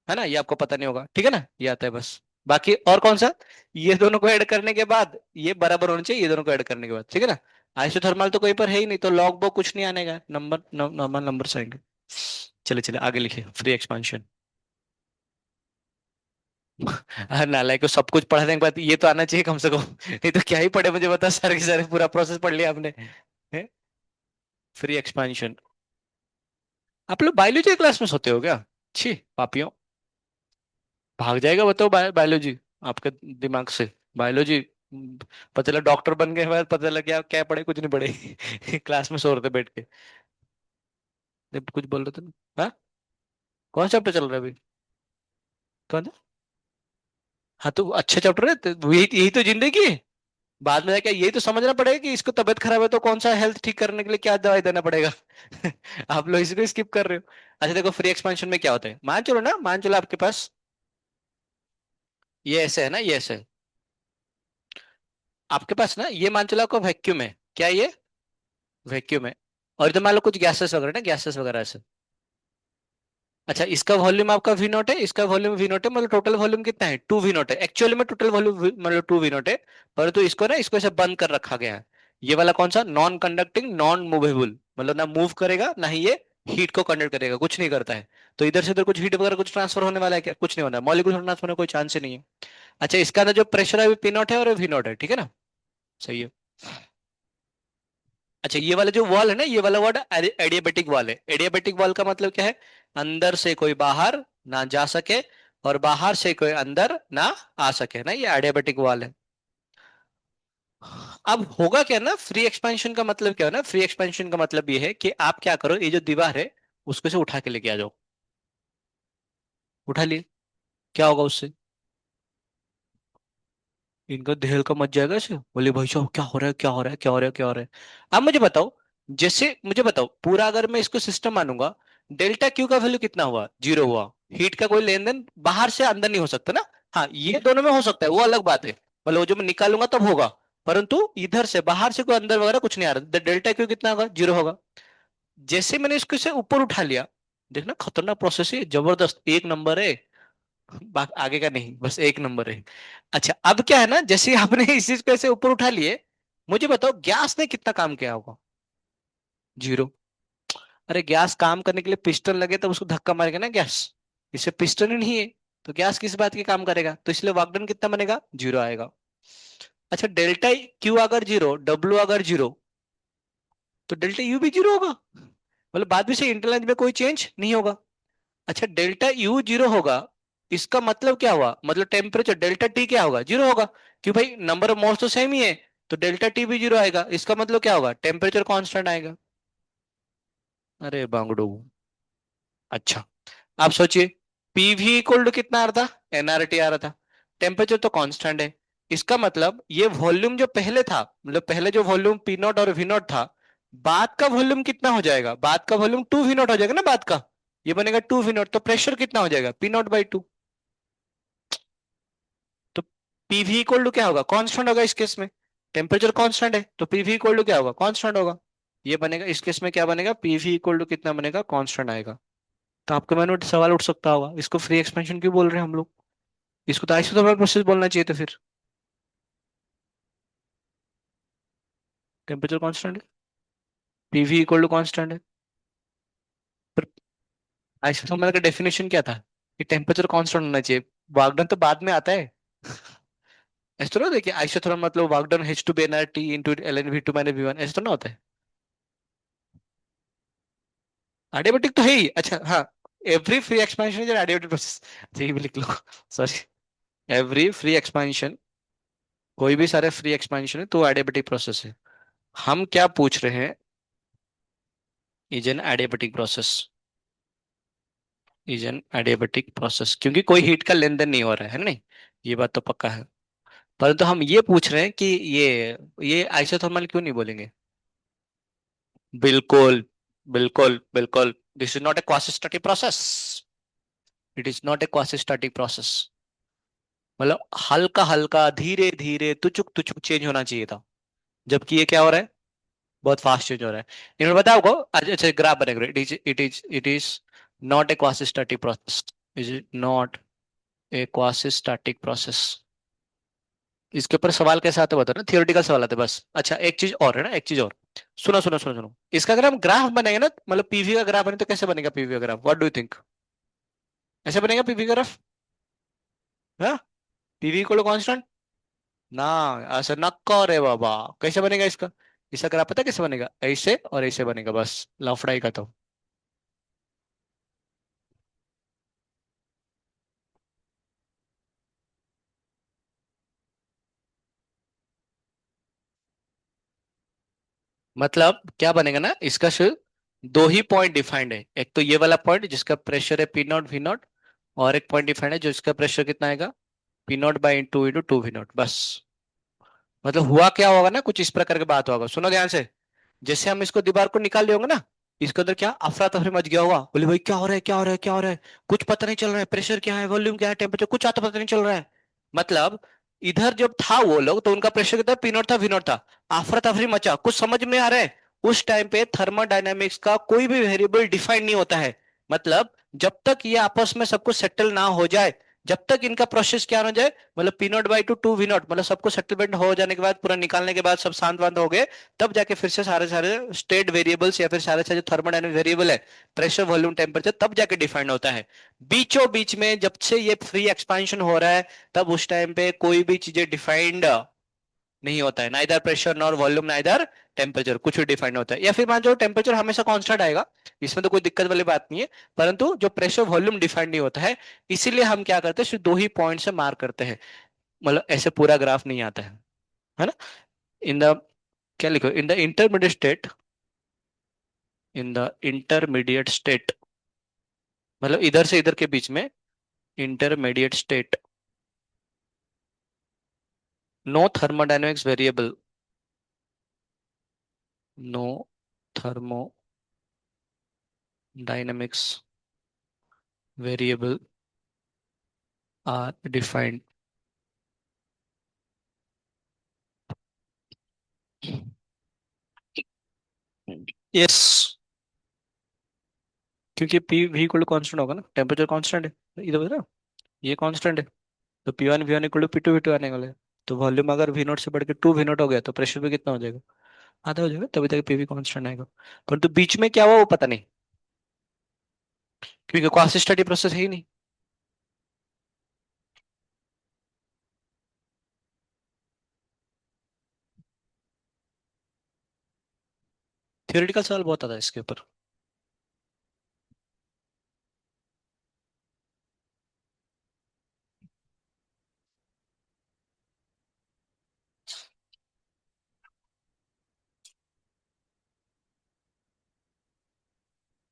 है ना, ये आपको पता नहीं होगा, ठीक है ना, ये आता है बस। बाकी और कौन सा? ये दोनों को ऐड करने के बाद ये बराबर होना चाहिए, ये दोनों को ऐड करने के बाद, ठीक है ना। आइसोथर्मल तो कोई पर है ही नहीं, तो लॉग बॉग कुछ नहीं आने का, नंबर नॉर्मल नंबर आएंगे। चले चले आगे लिखिए, फ्री एक्सपांशन। नालायक को सब कुछ पढ़ने के बाद ये तो आना चाहिए कम से कम। नहीं तो क्या ही पढ़े, मुझे बता, सारे के सारे पूरा प्रोसेस पढ़ लिया आपने। Free expansion. आप लोग बायोलॉजी क्लास में सोते हो क्या? छी पापियों। भाग जाएगा बताओ बायोलॉजी आपके दिमाग से। बायोलॉजी। पता चला डॉक्टर बन गए बाद पता चला क्या क्या पढ़े, कुछ नहीं पढ़े। क्लास में सो रहे थे बैठ के। जब कुछ बोल रहे थे ना, हाँ? कौन चैप्टर चल रहा है अभी? कौन सा? हाँ तो अच्छे चैप्टर है तो यही यही तो जिंदगी है। बाद में जाके यही तो समझना पड़ेगा कि इसको तबीयत खराब है तो कौन सा हेल्थ ठीक करने के लिए क्या दवाई देना पड़ेगा। आप लोग इसको स्किप कर रहे हो। अच्छा देखो, फ्री एक्सपेंशन में क्या होता है, मान चलो ना, मान चलो आपके पास ये ऐसे है ना, ये ऐसे है। आपके पास ना ये मान चलो आपका वैक्यूम है, क्या ये वैक्यूम है? और इधर मान लो कुछ गैसेस वगैरह ना, गैसेस वगैरह ऐसे। अच्छा इसका वॉल्यूम आपका वी नॉट है, इसका वॉल्यूम वी नॉट है, मतलब टोटल वॉल्यूम कितना है, टू वी नॉट है, एक्चुअली में टोटल वॉल्यूम मतलब टू वी नॉट है। परंतु इसको ना, इसको ऐसे बंद कर रखा गया है। ये वाला कौन सा, नॉन कंडक्टिंग नॉन मूवेबल, मतलब ना मूव करेगा ना ही ये हीट को कंडक्ट करेगा, कुछ नहीं करता है। तो इधर से इधर कुछ हीट वगैरह कुछ ट्रांसफर होने वाला है क्या? कुछ नहीं होना, मॉलिक्यूल ट्रांसफर होने का कोई चांस ही नहीं है। अच्छा इसका ना जो प्रेशर है वो पी नॉट है और वी नॉट है, ठीक है ना? सही है। अच्छा ये वाला जो वॉल है ना, ये वाला वर्ड एडियाबेटिक वॉल है। एडियाबेटिक वॉल का मतलब क्या है? अंदर से कोई बाहर ना जा सके और बाहर से कोई अंदर ना आ सके ना, ये एडियाबेटिक वॉल है। अब होगा क्या ना, फ्री एक्सपेंशन का मतलब क्या है ना, फ्री एक्सपेंशन का मतलब ये है कि आप क्या करो, ये जो दीवार है उसको से उठा के लेके आ जाओ। उठा लिए, क्या होगा उससे? इनका देहल का मच जाएगा ऐसे, बोले भाई साहब क्या हो रहा है, क्या हो रहा है, क्या हो रहा है, क्या हो रहा है। अब मुझे बताओ, जैसे मुझे बताओ पूरा अगर मैं इसको सिस्टम मानूंगा, डेल्टा क्यू का वैल्यू कितना हुआ, जीरो हुआ। हीट का कोई लेन देन बाहर से अंदर नहीं हो सकता ना। हाँ ये दोनों में हो सकता है, वो अलग बात है, मतलब वो जो मैं निकालूंगा तब होगा। परंतु इधर से बाहर से कोई अंदर वगैरह कुछ नहीं आ रहा, डेल्टा क्यू कितना होगा, जीरो होगा। जैसे मैंने इसको से ऊपर उठा लिया, देखना खतरनाक प्रोसेस है, जबरदस्त एक नंबर है। आगे का नहीं, बस एक नंबर है। अच्छा अब क्या है ना, जैसे आपने इस चीज को ऐसे ऊपर उठा लिए, मुझे बताओ गैस ने कितना काम किया होगा? जीरो। अरे गैस काम करने के लिए पिस्टन लगे तब उसको धक्का मारेगा ना गैस, इसे पिस्टन ही नहीं है। तो गैस किस बात की काम करेगा, तो इसलिए वर्क डन कितना बनेगा, जीरो आएगा। अच्छा डेल्टा क्यू अगर जीरो, डब्ल्यू अगर जीरो, तो डेल्टा यू भी जीरो होगा, मतलब बाद में से इंटरलेंथ में कोई चेंज नहीं होगा। अच्छा डेल्टा यू जीरो होगा, इसका मतलब क्या हुआ, मतलब टेम्परेचर डेल्टा टी क्या होगा, जीरो होगा। क्यों भाई, नंबर ऑफ मोल्स तो सेम ही है, तो डेल्टा टी भी जीरो आएगा, इसका मतलब क्या होगा, टेम्परेचर कांस्टेंट आएगा। अरे बांगड़ू। अच्छा आप सोचिए, पीवी इक्वल टू कितना आ रहा था, एनआरटी आ रहा था, टेम्परेचर तो कांस्टेंट है। इसका मतलब ये वॉल्यूम जो पहले था, मतलब पहले जो वॉल्यूम पी नॉट और वी नॉट था, बाद का वॉल्यूम कितना हो जाएगा, बाद का वॉल्यूम टू वी नॉट हो जाएगा ना, बाद का ये बनेगा टू वी नॉट, तो प्रेशर कितना हो जाएगा, पी नॉट बाई टू। तो पीवी इक्वल टू क्या होगा, कांस्टेंट होगा इस केस में। टेम्परेचर कांस्टेंट है तो पीवी इक्वल टू क्या होगा, कांस्टेंट होगा। ये बनेगा इस केस में, क्या बनेगा, पीवी इक्वल टू कितना बनेगा, कांस्टेंट आएगा। तो आपके मन में सवाल उठ सकता होगा, इसको फ्री एक्सपेंशन क्यों बोल रहे हैं हम लोग, इसको तो आइसोथर्मल प्रोसेस बोलना चाहिए था फिर। टेम्परेचर कांस्टेंट है, पीवी इक्वल टू कांस्टेंट है। पर आइसोथर्मल का डेफिनेशन क्या था, कि टेम्परेचर कांस्टेंट होना चाहिए। वागडन तो बाद में आता है। ऐसा तो ना, देखिए आइसोथर्मल मतलब work done has to be N R T into L N V two minus V one, ऐसा तो ना होता है। एडियाबेटिक तो है ही, अच्छा हाँ। Every free expansion is adiabatic process. अच्छा ये भी लिख लो। सॉरी। एवरी फ्री एक्सपेंशन, कोई भी सारे फ्री एक्सपेंशन है तो एडियाबेटिक प्रोसेस है। हम क्या पूछ रहे हैं, is an adiabatic process, is an adiabatic process, क्योंकि कोई हीट का लेन देन नहीं हो रहा है नहीं, ये बात तो पक्का है। परंतु हम ये पूछ रहे हैं कि ये आइसोथर्मल क्यों नहीं बोलेंगे। बिल्कुल, बिल्कुल बिल्कुल, this is not a quasi static process, it is not a quasi static process. मतलब हल्का हल्का धीरे धीरे तुचुक तुचुक चेंज होना चाहिए था, जबकि ये क्या हो रहा है, बहुत फास्ट चेंज हो रहा है। इन्होंने बताया आपको, अच्छा अच्छा ग्राफ बनेगा, it is not a quasi static process, is not a quasi static process. इसके ऊपर सवाल कैसे आते बता ना, थियोरेटिकल सवाल आते बस। अच्छा एक चीज और है ना, एक चीज और, सुनो सुनो सुनो सुनो, इसका अगर हम ग्राफ बनाएंगे ना, मतलब पीवी का ग्राफ बने तो कैसे बनेगा पीवी का graph, what do you think, ऐसे बनेगा पीवी का ग्राफ? हाँ, पीवी इक्वल कांस्टेंट ना, ऐसा नक्का रे बाबा, कैसे बनेगा इसका, इसका ग्राफ पता है कैसे बनेगा, ऐसे और ऐसे बनेगा, बस लफड़ाई का तो। मतलब क्या बनेगा ना, इसका सिर्फ दो ही पॉइंट डिफाइंड है, एक तो ये वाला पॉइंट जिसका प्रेशर है पी नॉट वी नॉट, और एक पॉइंट डिफाइंड है जो इसका प्रेशर कितना आएगा, P naught by into two V naught, बस। मतलब हुआ क्या होगा ना, कुछ इस प्रकार की बात होगा, सुनो ध्यान से। जैसे हम इसको दीवार को निकाल लिए होंगे ना, इसके अंदर क्या अफरा तफरी मच गया होगा, बोले भाई क्या हो रहा है क्या हो रहा है क्या हो रहा है, कुछ पता नहीं चल रहा है, प्रेशर क्या है, वॉल्यूम क्या है, टेम्परेचर कुछ आता पता नहीं चल रहा है। मतलब इधर जब था वो लोग तो उनका प्रेशर कितना, पी नॉट था वी नॉट था, अफरा तफरी मचा, कुछ समझ में आ रहा है। उस टाइम पे थर्मोडायनेमिक्स का कोई भी वेरिएबल डिफाइन नहीं होता है। मतलब जब तक ये आपस में सबको सेटल ना हो जाए, जब तक इनका प्रोसेस क्या ना हो जाए, मतलब P naught by two V naught, मतलब सबको सेटलमेंट हो जाने के बाद, पूरा निकालने के बाद सब शांत वांत हो गए, तब जाके फिर से सारे सारे स्टेट वेरिएबल्स या फिर सारे सारे थर्मोडायनेमिक वेरिएबल है, प्रेशर वॉल्यूम टेम्परेचर, तब जाके डिफाइंड होता है। बीचों बीच में जब से ये फ्री एक्सपेंशन हो रहा है, तब उस टाइम पे कोई भी चीजें डिफाइंड नहीं होता है, neither pressure nor volume neither temperature, कुछ भी डिफाइंड होता है। या फिर मान लो टेम्परेचर हमेशा कांस्टेंट आएगा, इसमें तो कोई दिक्कत वाली बात नहीं है, परंतु जो प्रेशर वॉल्यूम डिफाइंड नहीं होता है, इसीलिए हम क्या करते हैं, सिर्फ दो ही पॉइंट से मार्क करते हैं, मतलब ऐसे पूरा ग्राफ नहीं आता है ना। इन द, क्या लिखो, in the intermediate state, in the intermediate state, मतलब इधर से इधर के बीच में, intermediate state, no thermodynamics variable, no thermodynamics variable are defined. Yes, क्योंकि P V equal to constant होगा ना, टेम्परेचर कॉन्स्टेंट है इधर उधर ना, ये कॉन्स्टेंट है, तो P one V one equal to P two V two आने वाले हैं। तो वॉल्यूम अगर वी नॉट से बढ़ के टू वी नॉट हो गया तो प्रेशर भी कितना हो जाएगा, आधा हो जाएगा, तभी तक पीवी कांस्टेंट आएगा। परंतु बीच में क्या हुआ वो पता नहीं, क्योंकि क्वासी स्टडी प्रोसेस है ही नहीं। थियोरेटिकल सवाल बहुत आता है इसके ऊपर।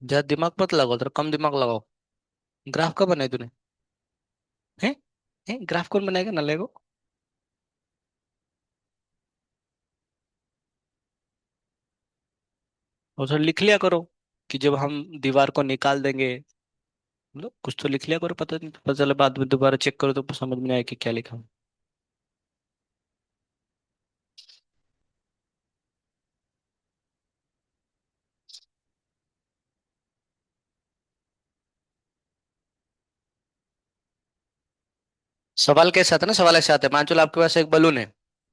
ज्यादा दिमाग मत लगाओ, थोड़ा कम दिमाग लगाओ। ग्राफ कब बनाए तूने, हैं हैं ग्राफ कौन बनाएगा ना लेगो। और थोड़ा लिख लिया करो कि जब हम दीवार को निकाल देंगे, मतलब कुछ तो लिख लिया करो, पता नहीं पता चला बाद में दोबारा चेक करो तो समझ में आए कि क्या लिखा। सवाल कैसे आता है ना, सवाल ऐसे आता है, मान चलो आपके पास एक बलून है,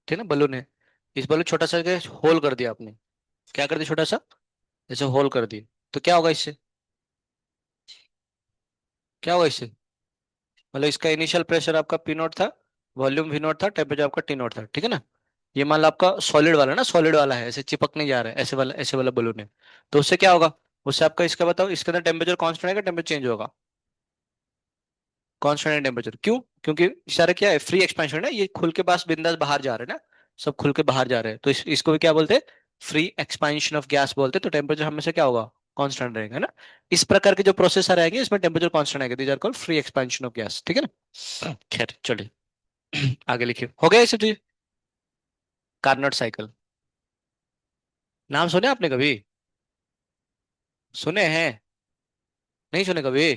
ठीक है ना, बलून है, इस बलून छोटा सा होल कर दिया आपने, क्या कर दिया छोटा सा, ऐसे होल कर दिया, तो क्या होगा इससे, क्या होगा इससे, मतलब इसका इनिशियल प्रेशर आपका पी नॉट था, वॉल्यूम वी नॉट था, टेम्परेचर आपका टी नॉट था, ठीक है ना। ये मान लो आपका सॉलिड वाला ना, सॉलिड वाला है, ऐसे चिपक नहीं जा रहा है, ऐसे वाला बलून है, तो उससे क्या होगा, उससे आपका इसका बताओ, इसके अंदर टेम्परेचर कांस्टेंट रहेगा, टेम्परेचर चेंज होगा, कांस्टेंट टेम्परेचर। क्यों? क्योंकि इशारा क्या है, फ्री एक्सपेंशन है, ये खुल के पास बिंदास बाहर जा रहे हैं ना, सब खुल के बाहर जा रहे हैं, तो इसको भी क्या बोलते हैं, फ्री एक्सपेंशन ऑफ गैस बोलते हैं। तो टेम्परेचर हमेशा क्या होगा, कांस्टेंट रहेगा, है ना। इस प्रकार के जो प्रोसेसर आएंगे इसमें टेम्परेचर कांस्टेंट आएगा, these are called free expansion of gas, ठीक है ना। खैर चलिए आगे लिखिए, हो गया ये सब चीज। कार्नोट साइकिल, नाम सुने आपने कभी? सुने हैं? नहीं सुने कभी?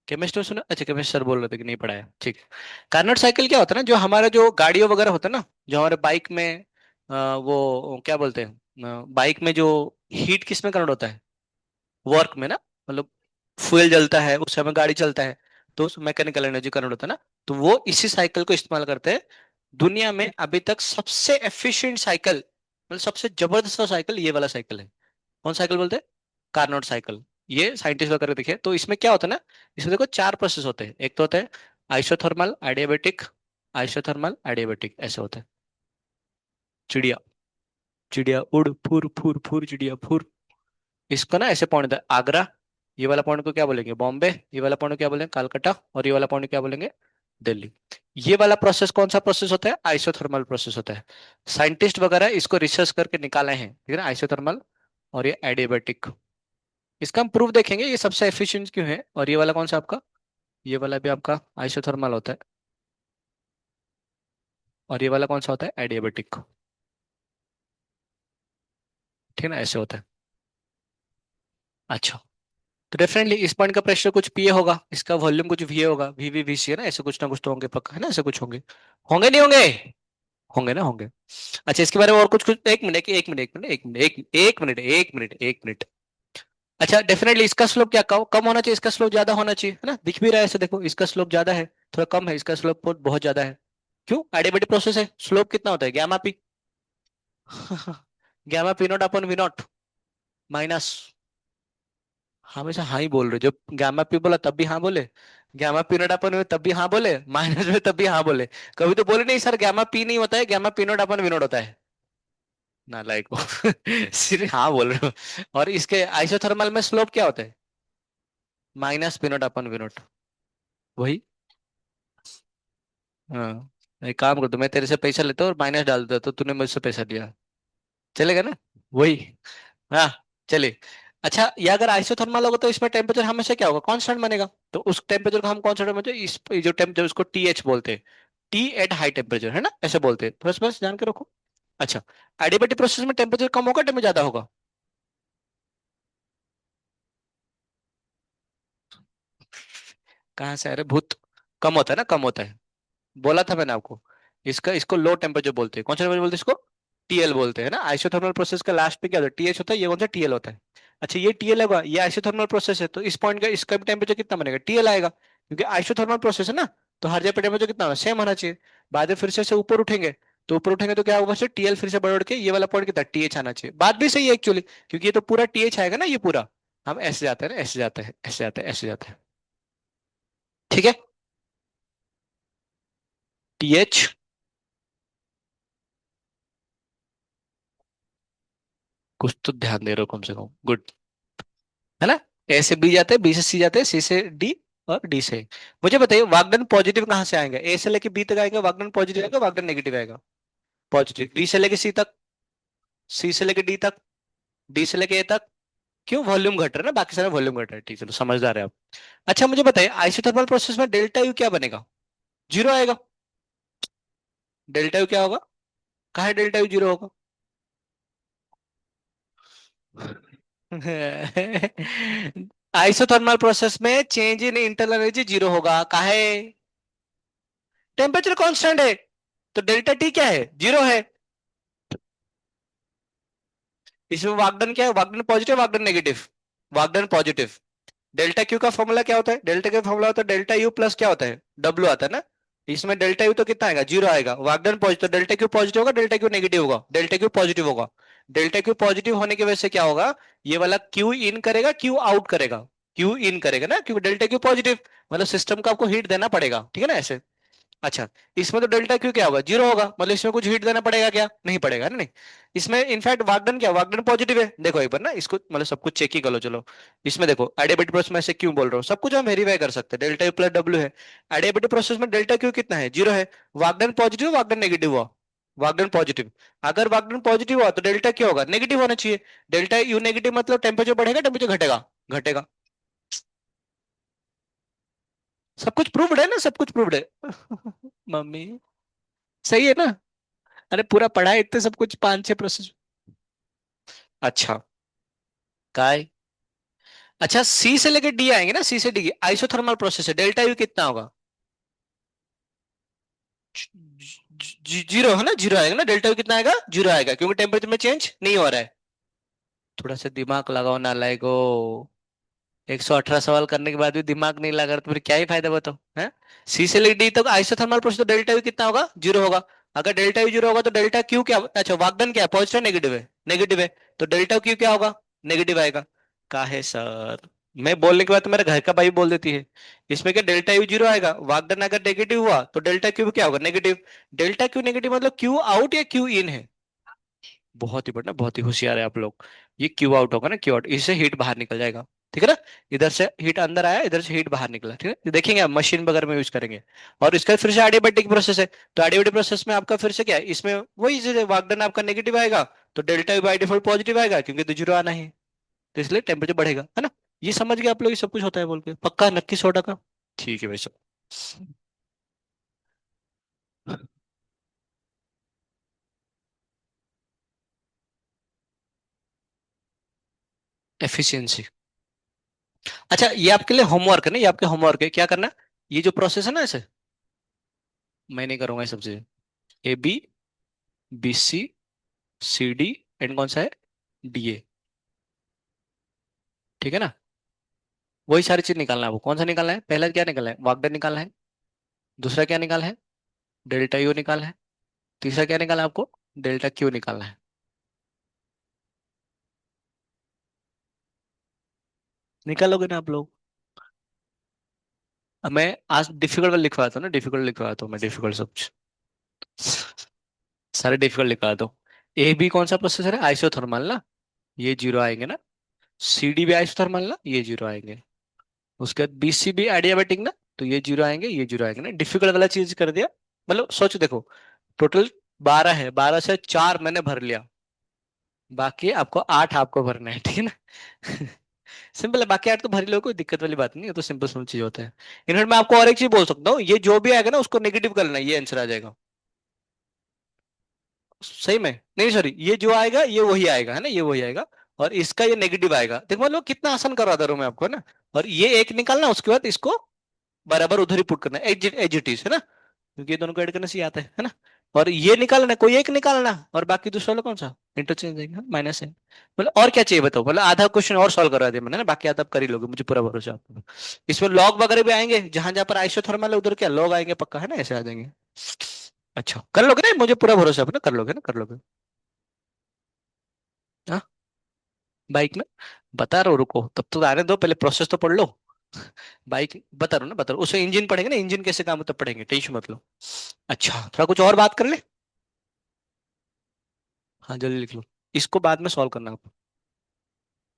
केमिस्ट्री में सुना? अच्छा, केमिस्ट सर बोल रहे थे कि नहीं पढ़ाया, ठीक है। कार्नोट साइकिल क्या होता है ना, जो हमारा जो गाड़ियों वगैरह होता है ना, जो हमारे बाइक में वो क्या बोलते हैं, बाइक में जो हीट किस में कन्वर्ट होता है, वर्क में ना, मतलब फ्यूल जलता है उससे हमें गाड़ी चलता है, तो मैकेनिकल एनर्जी कन्वर्ट होता है ना, तो वो इसी साइकिल को इस्तेमाल करते हैं। दुनिया में अभी तक सबसे एफिशिएंट साइकिल, मतलब सबसे जबरदस्त साइकिल ये वाला साइकिल है। कौन साइकिल बोलते हैं? Carnot cycle. ये साइंटिस्ट वगैरह देखे, तो इसमें क्या होता है ना, इसमें देखो चार प्रोसेस होते हैं। एक तो होता है आइसोथर्मल एडियाबेटिक, आइसोथर्मल एडियाबेटिक ऐसे होता है। चिड़िया, चिड़िया उड़ फुर फुर फुर चिड़िया फुर, इसको ना ऐसे पॉइंट होता है आगरा, ये वाला पॉइंट को क्या बोलेंगे, बॉम्बे, ये वाला पॉइंट को क्या बोलेंगे, कलकत्ता, और ये वाला पॉइंट को क्या बोलेंगे, दिल्ली। ये वाला प्रोसेस कौन सा प्रोसेस होता है, आइसोथर्मल प्रोसेस होता है। साइंटिस्ट वगैरह इसको रिसर्च करके निकाले हैं, ठीक है ना, आइसोथर्मल और ये एडियाबेटिक। इसका हम प्रूफ देखेंगे ये सबसे एफिशिएंट क्यों है। और ये वाला कौन सा आपका, ये वाला भी आपका आइसोथर्मल होता है, और ये वाला कौन सा होता है, एडियाबेटिक, ठीक है ना, ऐसे होता है। अच्छा, तो डेफिनेटली इस पॉइंट का प्रेशर कुछ पीए होगा, इसका वॉल्यूम कुछ वी होगा, वी वी सी है ना, ऐसे कुछ ना कुछ तो होंगे पक्का, है ना, ऐसे कुछ होंगे, होंगे नहीं होंगे, होंगे ना, होंगे। अच्छा, इसके बारे में और कुछ कुछ, एक मिनट एक मिनट एक मिनट एक मिनट एक मिनट एक मिनट एक मिनट। अच्छा, डेफिनेटली इसका स्लोप क्या कम कम होना चाहिए, इसका स्लोप ज्यादा होना चाहिए, है ना, दिख भी रहा है ऐसे, देखो इसका स्लोप ज्यादा है, थोड़ा कम है, इसका स्लोप बहुत बहुत ज्यादा है। क्यों? एडियाबेटिक प्रोसेस है, स्लोप कितना होता है, gamma P gamma P naught upon V naught minus, हमेशा हाँ ही बोल रहे, जब गामा पी बोला तब भी हाँ बोले, गामा पी नॉट अपन में तब भी हाँ बोले, माइनस में तब भी हाँ बोले, कभी तो बोले नहीं सर गामा पी नहीं होता है, गामा पी नॉट अपन विनोड होता है। ना लाइक सिर्फ हाँ बोल रहे हो। और इसके आइसोथर्मल में स्लोप क्या होता है, माइनस पी नॉट अपन विनोड, वही। हाँ, एक काम कर, तो मैं तेरे से पैसा लेता हूँ और माइनस डाल देता, तो तूने मुझसे पैसा लिया, चलेगा ना, वही। हाँ, चलिए। अच्छा, ये अगर आइसोथर्मल होगा तो इसमें टेम्परेचर हमेशा क्या होगा, कांस्टेंट बनेगा, तो उस टेम्परेचर को हम कांस्टेंट बने, इस ये जो टेम्परेचर उसको टी एच बोलते हैं, टी एट हाई टेम्परेचर, है ना, ऐसे बोलते हैं, बस बस जान के रखो। अच्छा, एडियाबेटिक प्रोसेस में टेम्परेचर कम होगा, टेम्परेचर ज्यादा होगा? कहाँ से अरे भूत, कम होता है ना, कम होता है, बोला था मैंने आपको। इसका इसको लो टेम्परेचर बोलते हैं, कौन सा टेम्परेचर बोलते हैं इसको, टीएल बोलते हैं ना। आइसोथर्मल प्रोसेस का लास्ट पे क्या होता है, टीएच होता है, ये कौन सा, टीएल होता है। अच्छा, ये टीएल होगा, ये आइसोथर्मल प्रोसेस है, तो इस पॉइंट का इसका भी टेम्परेचर कितना बनेगा, टीएल आएगा, क्योंकि आइसोथर्मल प्रोसेस है ना, तो हर जगह पे टेम्परेचर कितना होना सेम होना चाहिए। बाद में फिर से ऊपर उठेंगे, तो ऊपर उठेंगे तो क्या होगा, फिर टीएल फिर से बढ़ के ये वाला पॉइंट कितना, टीएच आना चाहिए। बात भी सही है एक्चुअली, क्योंकि ये तो पूरा टीएच आएगा ना, ये पूरा, हम ऐसे जाते हैं ना, ऐसे जाते हैं, ऐसे जाते हैं, ऐसे जाते हैं, ठीक है। टीएच, कुछ तो ध्यान दे रहे हो कम से कम, गुड, है ना। ए से बी जाते हैं, बी से सी जाते हैं, सी से डी, और डी से। मुझे बताइए वागडन पॉजिटिव कहाँ से आएंगे, ए से लेके बी तक आएंगे वागडन पॉजिटिव आएगा, वागडन नेगेटिव आएगा, पॉजिटिव, बी से लेके सी तक, सी से लेके डी तक, डी से लेके ए तक। क्यों? वॉल्यूम घट रहा है ना, बाकी सारा वॉल्यूम घट रहा है, ठीक है, चलो समझदार है आप। अच्छा, मुझे बताइए आइसोथर्मल प्रोसेस में डेल्टा यू क्या बनेगा, जीरो आएगा। डेल्टा यू क्या होगा, कहा डेल्टा यू जीरो होगा आइसोथर्मल प्रोसेस में change in internal energy zero होगा, काहे, टेम्परेचर कांस्टेंट है, तो डेल्टा टी क्या है, जीरो है। इसमें वागडन क्या है, work done positive, work done negative, work done positive. Delta Q का फॉर्मूला क्या होता है, डेल्टा क्यू फॉर्मूला होता है डेल्टा यू प्लस क्या होता है, डब्ल्यू आता है ना। इसमें डेल्टा यू तो कितना आएगा, जीरो आएगा, वागडन पॉजिटिव, डेल्टा क्यू पॉजिटिव होगा, डेल्टा क्यू नेगेटिव होगा, डेल्टा क्यू पॉजिटिव होगा। डेल्टा क्यू पॉजिटिव होने की वजह से क्या होगा, ये वाला क्यू इन करेगा, क्यू आउट करेगा, क्यू इन करेगा ना, क्योंकि डेल्टा क्यू पॉजिटिव, मतलब सिस्टम को आपको हीट देना पड़ेगा, ठीक है ना, ऐसे। अच्छा, इसमें तो डेल्टा क्यू क्या होगा, जीरो होगा, मतलब इसमें कुछ हीट देना पड़ेगा क्या, नहीं पड़ेगा ना, नहीं। इसमें इनफैक्ट वागडन क्या, वागडन पॉजिटिव है, देखो एक बार ना इसको, मतलब सब कुछ चेक ही कर लो चलो। इसमें देखो एडियाबेटिक प्रोसेस में, से क्यों बोल रहा हूँ, सब कुछ हम वेरीफाई कर सकते हैं, डेल्टा यू प्लस डब्ल्यू है। एडियाबेटिक प्रोसेस में डेल्टा क्यू कितना है, जीरो है। वागडन पॉजिटिव, वागडन नेगेटिव हुआ, वागडन पॉजिटिव। अगर वागडन पॉजिटिव हुआ तो डेल्टा क्या होगा, नेगेटिव होना चाहिए। डेल्टा यू नेगेटिव मतलब टेम्परेचर बढ़ेगा, टेम्परेचर घटेगा, घटेगा। सब कुछ प्रूव्ड है ना, सब कुछ प्रूव्ड है। मम्मी, सही है ना। अरे पूरा पढ़ा है इतने सब कुछ, 5-6 प्रोसेस। अच्छा, काय, अच्छा सी से लेके डी आएंगे ना, सी से डी की आइसोथर्मल प्रोसेस है, डेल्टा यू कितना होगा, जीरो है ना, जीरो आएगा ना, डेल्टा यू कितना आएगा, जीरो आएगा, क्योंकि टेम्परेचर में चेंज नहीं हो रहा है। थोड़ा सा दिमाग लगाओ ना, लाइको 118 सवाल करने के बाद भी दिमाग नहीं लगा तो फिर क्या ही फायदा बताओ है। सी से लेके डी तक आइसोथर्मल प्रोसेस, तो डेल्टा यू कितना होगा, जीरो होगा। अगर डेल्टा यू जीरो होगा तो डेल्टा क्यू क्या, अच्छा वागडन क्या है, पॉजिटिव नेगेटिव है, नेगेटिव है, तो डेल्टा क्यू क्या होगा, नेगेटिव आएगा। काहे सर, मैं बोलने के बाद तो मेरे घर का भाई बोल देती है। इसमें क्या डेल्टा यू जीरो आएगा, वागडन अगर नेगेटिव हुआ तो डेल्टा क्यू क्या होगा, नेगेटिव। डेल्टा क्यू नेगेटिव मतलब क्यू आउट या क्यू इन है। बहुत ही बढ़िया, बहुत ही होशियार है आप लोग। ये क्यू आउट होगा ना, क्यू आउट, इससे हीट बाहर निकल जाएगा। ठीक है ना, इधर से हीट अंदर आया, इधर से हीट बाहर निकला, ठीक है, ये देखेंगे आप मशीन वगैरह में यूज करेंगे। और इसका फिर से एडियाबेटिक प्रोसेस है, तो एडियाबेटिक प्रोसेस में आपका फिर से क्या है, इसमें वही चीज है, वागडन आपका नेगेटिव आएगा, तो डेल्टा बाई डिफॉल्ट पॉजिटिव आएगा, क्योंकि तो जीरो आना है, तो इसलिए टेम्परेचर बढ़ेगा, है ना। ये समझ गए आप लोग, ये सब कुछ होता है बोल के, पक्का नक्की 100 टका। ठीक है भाई सब। एफिशिएंसी, अच्छा ये आपके लिए होमवर्क है ना, ये आपके होमवर्क है, क्या करना है, ये जो प्रोसेस है ना ऐसे, मैं नहीं करूंगा ये सब चीजें। A B, B C, C D, and कौन सा है, डी ए। ठीक है ना, वही सारी चीज निकालना है, वो कौन सा निकालना है, पहला क्या निकालना है, वागडर निकालना है। दूसरा क्या निकालना है, डेल्टा यू निकालना है। तीसरा क्या निकालना है आपको, डेल्टा क्यू निकालना है। निकालोगे ना आप लोग। अब मैं आज डिफिकल्ट वाला लिखवाता हूँ ना, डिफिकल्ट लिखवाता हूँ मैं, डिफिकल्ट सब सारे डिफिकल्ट लिखवाता हूँ। ए बी कौन सा प्रोसेसर है, आइसोथर्मल ना, ये जीरो आएंगे ना। सी डी भी आइसोथर्मल ना, ये जीरो आएंगे। उसके बाद बी सी भी एडियाबेटिक ना, तो ये जीरो आएंगे, ये जीरो आएंगे ना, डिफिकल्ट वाला चीज कर दिया। मतलब सोचो देखो, टोटल 12 है, 12 से 4 मैंने भर लिया, बाकी आपको 8 आपको भरना है, ठीक है ना। सिंपल है, बाकी 8 तो भर ही लो, कोई दिक्कत वाली बात नहीं है, तो सिंपल सिंपल चीज होता है। इनफैक्ट मैं आपको और एक चीज बोल सकता हूँ, ये जो भी आएगा ना उसको नेगेटिव कर लेना, ये आंसर आ जाएगा। सही में नहीं, सॉरी, ये जो आएगा ये वही आएगा, है ना, ये वही आएगा। और इसका ये नेगेटिव आएगा, देखो मतलब कितना आसान करवा दे रहा हूं मैं आपको, है ना। और ये एक निकालना, उसके बाद इसको बराबर उधर ही पुट करना है, एज इट इज, है ना, क्योंकि ये दोनों को ऐड करने से ही आता है ना। और ये निकालना, कोई एक निकालना, और बाकी दूसरा वाला कौन सा, इंटरचेंज देंगे, माइनस है। मतलब और क्या चाहिए बताओ, मतलब आधा क्वेश्चन और सॉल्व करवा दिया मैंने ना, बाकी आधा आप कर ही लोगे, मुझे पूरा भरोसा है आप पे। इसमें लॉग वगैरह भी आएंगे, जहां जहां पर आइसोथर्मल है उधर क्या लॉग आएंगे, पक्का है ना, ऐसे आ जाएंगे। अच्छा कर लोगे ना, मुझे पूरा भरोसा है ना, कर लोगे ना, कर लोगे। हाँ, बाइक में बता रहा हूँ, रुको तब तो आने दो, पहले प्रोसेस तो पढ़ लो। बाइक बता रहा हूँ ना, बता रहा हूँ, उसमें इंजन पढ़ेंगे ना, इंजन कैसे काम होता है पढ़ेंगे, टेंशन मत लो। अच्छा थोड़ा कुछ और बात कर ले। हाँ जल्दी लिख लो, इसको बाद में सॉल्व करना आप।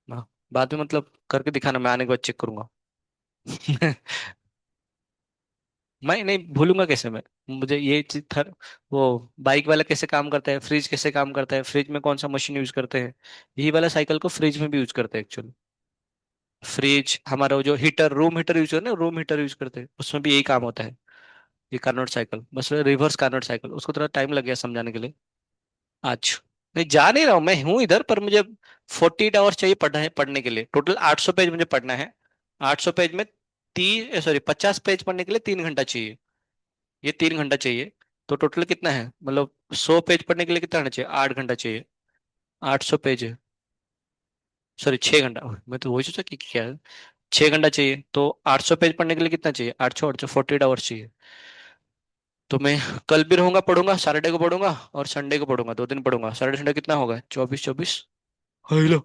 हाँ, बाद में मतलब करके दिखाना, मैं आने के बाद चेक करूंगा। मैं नहीं भूलूंगा कैसे मैं, मुझे ये चीज थर, वो बाइक वाला कैसे काम करता है, फ्रिज कैसे काम करता है, फ्रिज में कौन सा मशीन यूज करते हैं, यही वाला साइकिल को फ्रिज में भी यूज करते हैं एक्चुअली। फ्रिज हमारा वो जो हीटर, रूम हीटर यूज करते हैं ना, रूम हीटर यूज करते हैं, उसमें भी यही काम होता है। ये कार्नोट साइकिल, बस रिवर्स कार्नोट साइकिल, उसको थोड़ा टाइम लग गया समझाने के लिए आज। नहीं जा नहीं रहा हूँ, मैं हूँ इधर, पर मुझे 48 आवर्स चाहिए पढ़ना है, पढ़ने के लिए टोटल 800 पेज मुझे पढ़ना है। 800 पेज में 50 पेज पढ़ने के लिए 3 घंटा चाहिए, ये 3 घंटा चाहिए। तो टोटल कितना है, मतलब 100 पेज पढ़ने के लिए कितना घंटा चाहिए, 8 घंटा चाहिए। 800 पेज है, सॉरी 6 घंटा, मैं तो वही सोचा कि क्या है। 6 घंटा चाहिए, तो 800 पेज पढ़ने के लिए कितना चाहिए, 800 48 आवर्स चाहिए। तो मैं कल भी रहूंगा, पढ़ूंगा, सैटरडे को पढ़ूंगा और संडे को पढ़ूंगा, 2 दिन पढ़ूंगा, सैटरडे संडे कितना होगा, 24 24। हेलो,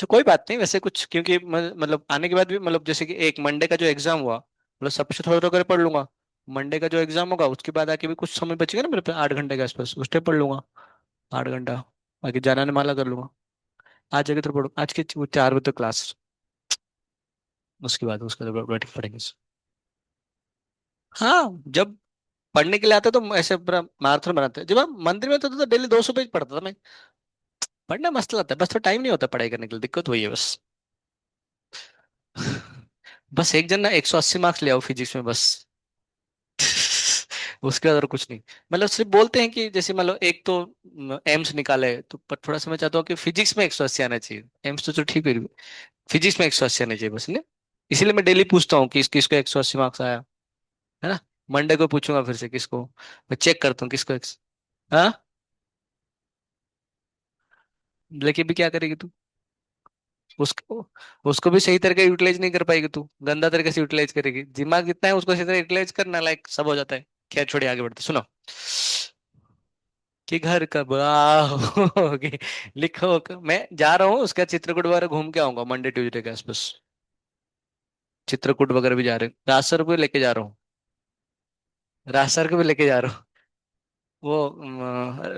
अच्छा कोई बात नहीं वैसे कुछ, क्योंकि मतलब आने के बाद भी मतलब जैसे कि एक मंडे का जो एग्जाम हुआ, मतलब सबसे थोड़ा थोड़ा कर पढ़ लूंगा। मंडे का जो एग्जाम होगा उसके बाद आके भी कुछ समय बचेगा ना मेरे पे, 8 घंटे के आसपास, उस टाइम पढ़ लूंगा 8 घंटा। बाकी जाना ने माला कर लूंगा। आज जाके तो पढ़ो, आज के वो 4 बजे तो क्लास, उसके बाद उसका तो बैठ पढ़ेंगे। हाँ जब पढ़ने के लिए आते तो ऐसे पूरा मैराथन बनाते, जब हम मंदिर में थे तो डेली 200 पेज पढ़ता था मैं। पढ़ना मस्त लगता है, बस तो टाइम नहीं होता पढ़ाई करने के लिए, दिक्कत वही है बस। बस एक जन ना 180 मार्क्स ले आओ फिजिक्स में बस। उसके बाद और कुछ नहीं। मतलब सिर्फ बोलते हैं कि जैसे मतलब एक तो एम्स निकाले तो, पर थोड़ा सा मैं चाहता हूँ कि फिजिक्स में 180 आना चाहिए। एम्स तो ठीक है, फिजिक्स में 180 आना चाहिए बस ने। इसीलिए मैं डेली पूछता हूँ कि किसको 180 मार्क्स आया, है ना। मंडे को पूछूंगा फिर से किसको, मैं चेक करता हूँ किसको हाँ। लेकिन भी क्या करेगी तू, उसको उसको भी सही तरीके यूटिलाइज नहीं कर पाएगी तू, गंदा तरीके से यूटिलाइज करेगी। दिमाग जितना है उसको सही तरह यूटिलाइज करना, लाइक सब हो जाता है। खैर छोड़िए आगे बढ़ते, सुनो कि घर कब आओगे। लिखो मैं जा रहा हूँ उसका चित्रकूट वगैरह घूम के आऊंगा मंडे ट्यूजडे के आसपास। चित्रकूट वगैरह भी जा रहे हैं, राजसर को भी लेके जा रहा हूँ। राजसर को भी लेके जा रहा हूँ। वो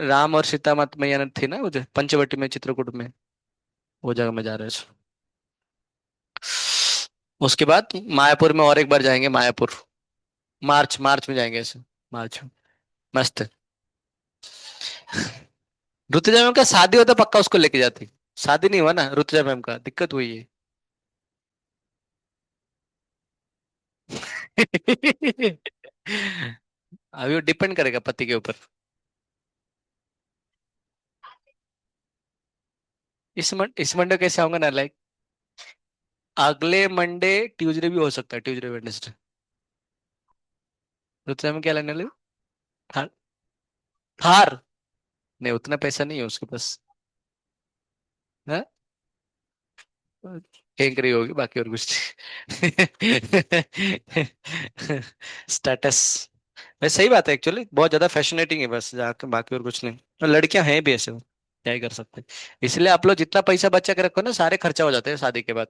राम और सीता माता मैया थी ना वो जो पंचवटी में चित्रकूट में, वो जगह में जा रहे हैं। उसके बाद मायापुर में और एक बार जाएंगे मायापुर। मार्च मार्च में जाएंगे ऐसे, मार्च में। मस्त है। ऋतुजा मैम का शादी होता पक्का उसको लेके जाती। शादी नहीं हुआ ना ऋतुजा मैम का, दिक्कत हुई है। अभी वो डिपेंड करेगा पति के ऊपर। इस मंडे कैसे आऊंगा ना, लाइक अगले मंडे ट्यूसडे भी हो सकता है, ट्यूसडे वेडनेसडे। ऋतुजा में क्या लेने लगे। थार। थार। नहीं उतना पैसा नहीं है उसके पास। हाँ? हैंकरी होगी बाकी और कुछ स्टेटस। वैसे सही बात है एक्चुअली, बहुत ज्यादा फैसिनेटिंग है बस जाके, बाकी और कुछ नहीं। और लड़कियां हैं भी ऐसे, क्या ही कर सकते हैं। इसलिए आप लोग जितना पैसा बचा के रखो ना, सारे खर्चा हो जाते हैं शादी के बाद,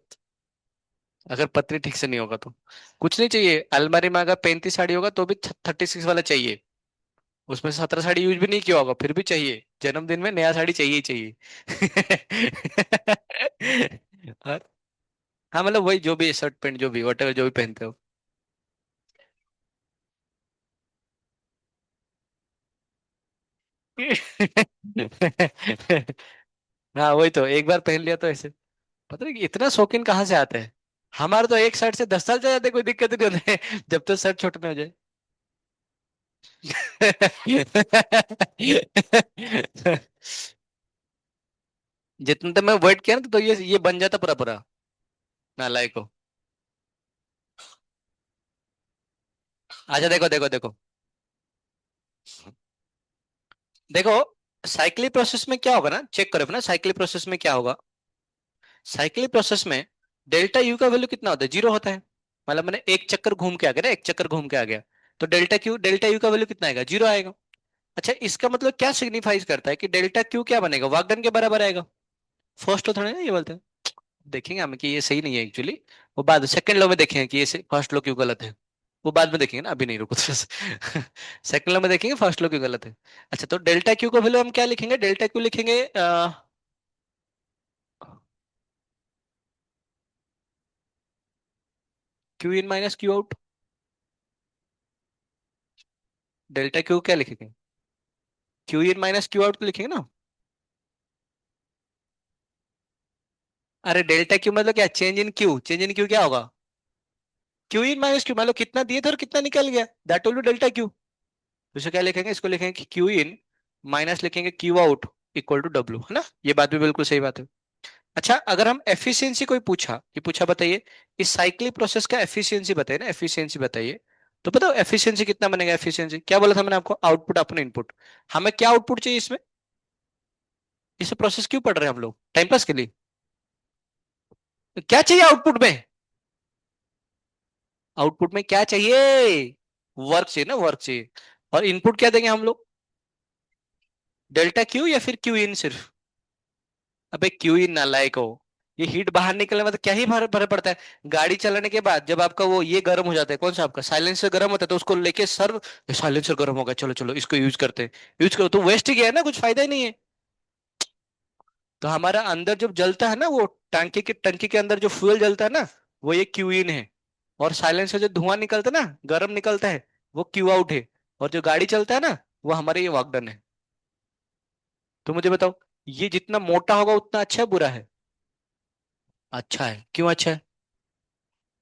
अगर पत्नी ठीक से नहीं होगा तो। कुछ नहीं चाहिए अलमारी में, अगर 35 साड़ी होगा तो भी 36 वाला चाहिए। उसमें से 17 साड़ी यूज भी नहीं किया होगा फिर भी चाहिए, जन्मदिन में नया साड़ी चाहिए ही चाहिए। और हाँ मतलब वही जो भी शर्ट पैंट जो भी वटेवर जो भी पहनते हो। हाँ वही तो, एक बार पहन लिया तो ऐसे। पता नहीं कि इतना शौकीन कहाँ से आते हैं। हमारे तो एक शर्ट से 10 साल चल जाते, कोई दिक्कत नहीं होती है, जब तक शर्ट छोटे ना हो जाए। जितना तो मैं वेट किया ना तो ये बन जाता पूरा पूरा नालायक को। अच्छा देखो देखो देखो देखो, साइक्लिक प्रोसेस में क्या होगा ना, चेक करो ना साइक्लिक प्रोसेस में क्या होगा। साइक्लिक प्रोसेस में डेल्टा यू का वैल्यू कितना होता है, 0 होता है। मतलब मैंने एक चक्कर घूम के आ गया ना, एक चक्कर घूम के आ गया, तो डेल्टा यू का वैल्यू कितना आएगा, 0 आएगा। अच्छा इसका मतलब क्या सिग्निफाइज करता है कि डेल्टा क्यू क्या बनेगा, वाकडन के बराबर आएगा। फर्स्ट लॉ थोड़ा ना ये बोलते हैं। देखेंगे हम कि ये सही नहीं है एक्चुअली, वो बाद सेकंड लॉ में देखेंगे कि ये फर्स्ट लॉ क्यों गलत है। वो बाद में देखेंगे ना, अभी नहीं, रुको सेकंड लॉ में देखेंगे फर्स्ट लॉ क्यों गलत है। अच्छा तो डेल्टा क्यू को वैल्यू हम क्या लिखेंगे, डेल्टा क्यू लिखेंगे Q in minus Q out. Delta Q क्या लिखेंगे, Q in minus Q out लिखेंगे ना। अरे डेल्टा क्यू मतलब क्या, change in Q, change in Q क्या होगा, क्यू इन माइनस क्यू, मतलब कितना दिए थे और कितना निकल गया, that will be delta Q. तो इसे क्या लिखेंगे, इसको लिखेंगे कि क्यू इन माइनस लिखेंगे Q out equal to W, है ना, ये बात भी बिल्कुल सही बात है। अच्छा अगर हम एफिशिएंसी कोई पूछा कि पूछा बताइए इस साइक्लिक प्रोसेस का एफिशिएंसी बताइए ना, एफिशिएंसी बताइए, तो बताओ एफिशिएंसी कितना बनेगा। एफिशिएंसी क्या बोला था मैंने आपको, आउटपुट अपने इनपुट। हमें क्या आउटपुट चाहिए इसमें, इस प्रोसेस क्यों पढ़ रहे हैं हम लोग, टाइम पास के लिए। क्या चाहिए आउटपुट में, आउटपुट में क्या चाहिए, वर्क चाहिए ना, वर्क चाहिए। और इनपुट क्या देंगे हम लोग, डेल्टा क्यू या फिर क्यू इन सिर्फ। अबे क्यू इन नालायक हो, ये हीट बाहर निकलने में तो क्या ही फर्क फर्क पड़ता है। गाड़ी चलाने के बाद जब आपका वो ये गर्म हो जाता है, कौन सा आपका साइलेंसर गर्म होता है, तो उसको लेके सर साइलेंसर गर्म हो गया, चलो चलो इसको यूज करते हैं, यूज करो, तो वेस्ट ही गया है ना, कुछ फायदा ही नहीं है। तो हमारा अंदर जब जलता है ना वो टंकी के अंदर जो फ्यूल जलता है ना, वो ये क्यू इन है। और साइलेंसर जो धुआं निकलता है ना, गर्म निकलता है, वो क्यू आउट है। और जो गाड़ी चलता है ना, वो हमारे ये वागडन है। तो मुझे बताओ, ये जितना मोटा होगा उतना अच्छा है बुरा है? अच्छा है, क्यों अच्छा है?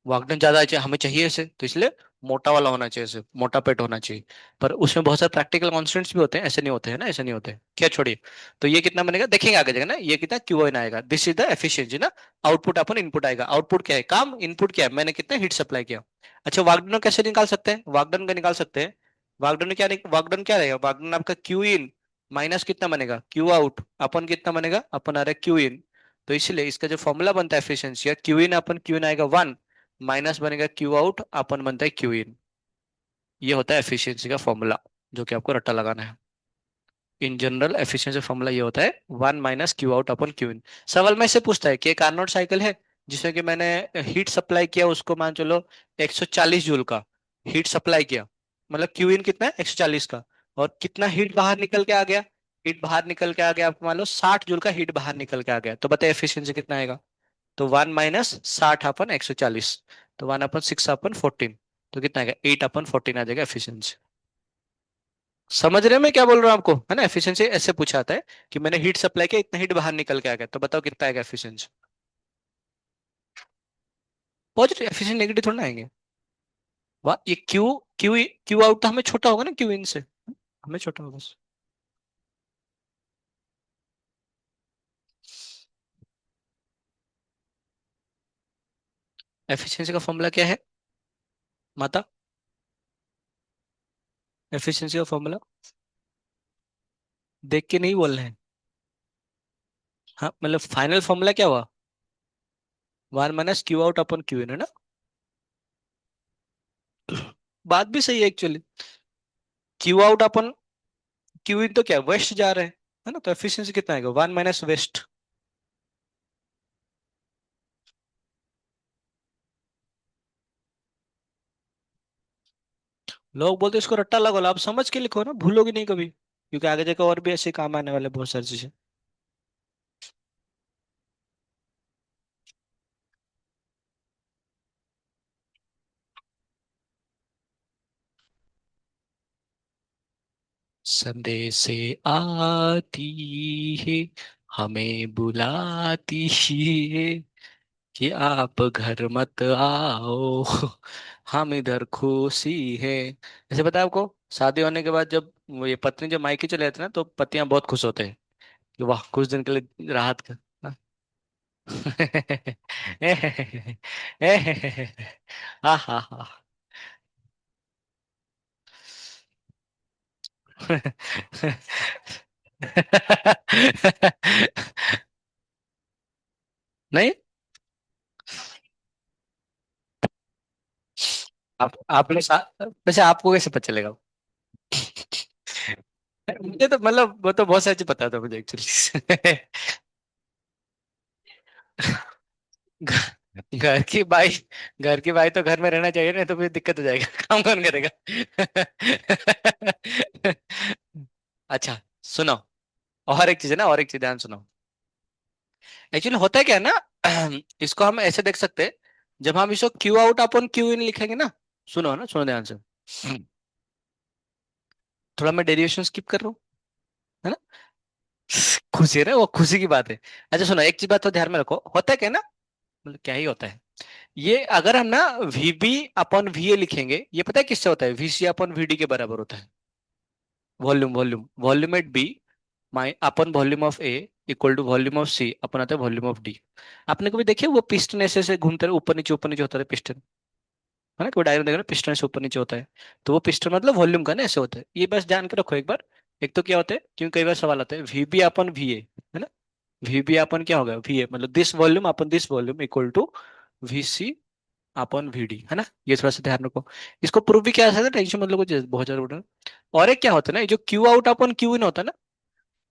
वागडन ज्यादा चाहिए हमें, चाहिए इसे, तो इसलिए मोटा वाला होना चाहिए, इसे मोटा पेट होना चाहिए। पर उसमें बहुत सारे प्रैक्टिकल कॉन्स्टेंट्स भी होते हैं, ऐसे नहीं होते हैं ना, ऐसे नहीं होते। क्या छोड़िए। तो ये कितना बनेगा देखेंगे आगे जाएगा ना, ये कितना क्यू इन आएगा, दिस इज द एफिशिएंसी ना। आउटपुट अपन इनपुट आएगा, आउटपुट क्या है काम, इनपुट क्या है मैंने कितना हीट सप्लाई किया। अच्छा वागडन को कैसे निकाल सकते हैं, वागडन का निकाल सकते हैं। वागडन क्या रहेगा, वागडन आपका क्यू इन माइनस कितना बनेगा क्यू आउट, अपन कितना बनेगा, अपन आ रहा है क्यू इन। तो इसलिए इसका जो फॉर्मूला बनता है efficiency, Q in upon Q in आएगा 1, माइनस बनेगा क्यू आउट अपन बनता है क्यू इन। ये होता है एफिशिएंसी का फॉर्मूला, जो कि आपको रट्टा लगाना है। इन जनरल एफिशिएंसी फॉर्मूला ये होता है 1 - Q out upon Q in. सवाल में से पूछता है कि एक कार्नोट साइकिल है जिसमें कि मैंने हीट सप्लाई किया उसको, मान चलो 140 जूल का हीट सप्लाई किया, मतलब क्यू इन कितना है 140 का, और कितना हीट बाहर निकल के आ गया, हीट बाहर निकल के आ गया आपको मान लो 60 जूल का हीट बाहर निकल के आ गया, तो बताइए एफिशिएंसी कितना आएगा। तो 1 - 60 अपन 140, तो 1/6 अपन 14, तो कितना आएगा 8/14 आ जाएगा एफिशिएंसी। समझ रहे हैं मैं क्या बोल रहा हूँ आपको, है ना। एफिशिएंसी ऐसे पूछा आता है कि मैंने हीट सप्लाई किया, इतना हीट बाहर निकल के आ गया, तो बताओ कितना आएगा एफिशिएंसी। पॉजिटिव एफिशिएंसी, नेगेटिव थोड़ा ना आएंगे। वाह, ये क्यू क्यू क्यू आउट तो हमें छोटा होगा ना क्यू इन से, हमें छोटा होगा बस। एफिशिएंसी का फॉर्मूला क्या है माता, एफिशिएंसी का फॉर्मूला देख के नहीं बोलना है। हाँ मतलब फाइनल फॉर्मूला क्या हुआ, 1 - Q out upon Q in, है ना। बात भी सही है actually. Q out upon Q in तो क्या वेस्ट जा रहे हैं, है ना, तो एफिशिएंसी कितना आएगा 1 - वेस्ट। लोग बोलते हैं इसको रट्टा लगो, आप समझ के लिखो ना, भूलोगे नहीं कभी, क्योंकि आगे जाकर और भी ऐसे काम आने वाले बहुत सारी चीजें। संदेश से आती है, हमें बुलाती है कि आप घर मत आओ, हम इधर खुशी है। जैसे पता है आपको, शादी होने के बाद जब वो ये पत्नी जब मायके चले जाते हैं ना, तो पतियां बहुत खुश होते हैं कि वाह कुछ दिन के लिए राहत का। हाँ हाँ हाँ। नहीं, आप लोग वैसे आपको कैसे पता चलेगा? मुझे तो मतलब वो तो बहुत सारी चीज पता था मुझे एक्चुअली। घर की बाई, घर की बाई तो घर में रहना चाहिए ना, तो फिर दिक्कत हो जाएगा। काम कौन करेगा? अच्छा सुनो, और एक चीज है ना, और एक चीज ध्यान सुनो। एक्चुअली होता है क्या है ना, इसको हम ऐसे देख सकते हैं, जब हम इसको Q out upon Q in लिखेंगे ना, सुनो ना, सुनो ध्यान से। थोड़ा मैं डेरिवेशन स्किप कर रहा हूँ, है ना। खुशी है ना, वो खुशी की बात है। अच्छा सुनो, एक चीज बात तो ध्यान में रखो, होता है क्या ना, मतलब क्या ही होता है, ये अगर हम ना वीबी अपन वीए लिखेंगे, ये पता है किससे होता है, वीसी अपन वीडी के बराबर होता है। Volume volume volume at B माई अपन volume of A equal to volume of C अपन आता है वॉल्यूम ऑफ डी। आपने कभी देखे वो पिस्टन ऐसे ऐसे घूमते रहे, ऊपर नीचे होता है पिस्टन, है ना, कोई डायग्राम देखना पिस्टन से ऊपर नीचे होता है, तो वो पिस्टन मतलब वॉल्यूम का ना ऐसे होता है, ये बस जान के रखो एक बार। एक तो क्या होता है, क्योंकि कई बार सवाल आता है वीबी अपन वीए, है ना, वीबी अपन क्या होगा वीए मतलब this volume upon this volume equal to VC upon VD, है ना, ये थोड़ा सा ध्यान रखो। इसको प्रूफ भी क्या है, टेंशन मतलब कुछ बहुत ज्यादा बड़ा। और एक क्या होता है ना, ये जो Q out upon Q in होता है ना,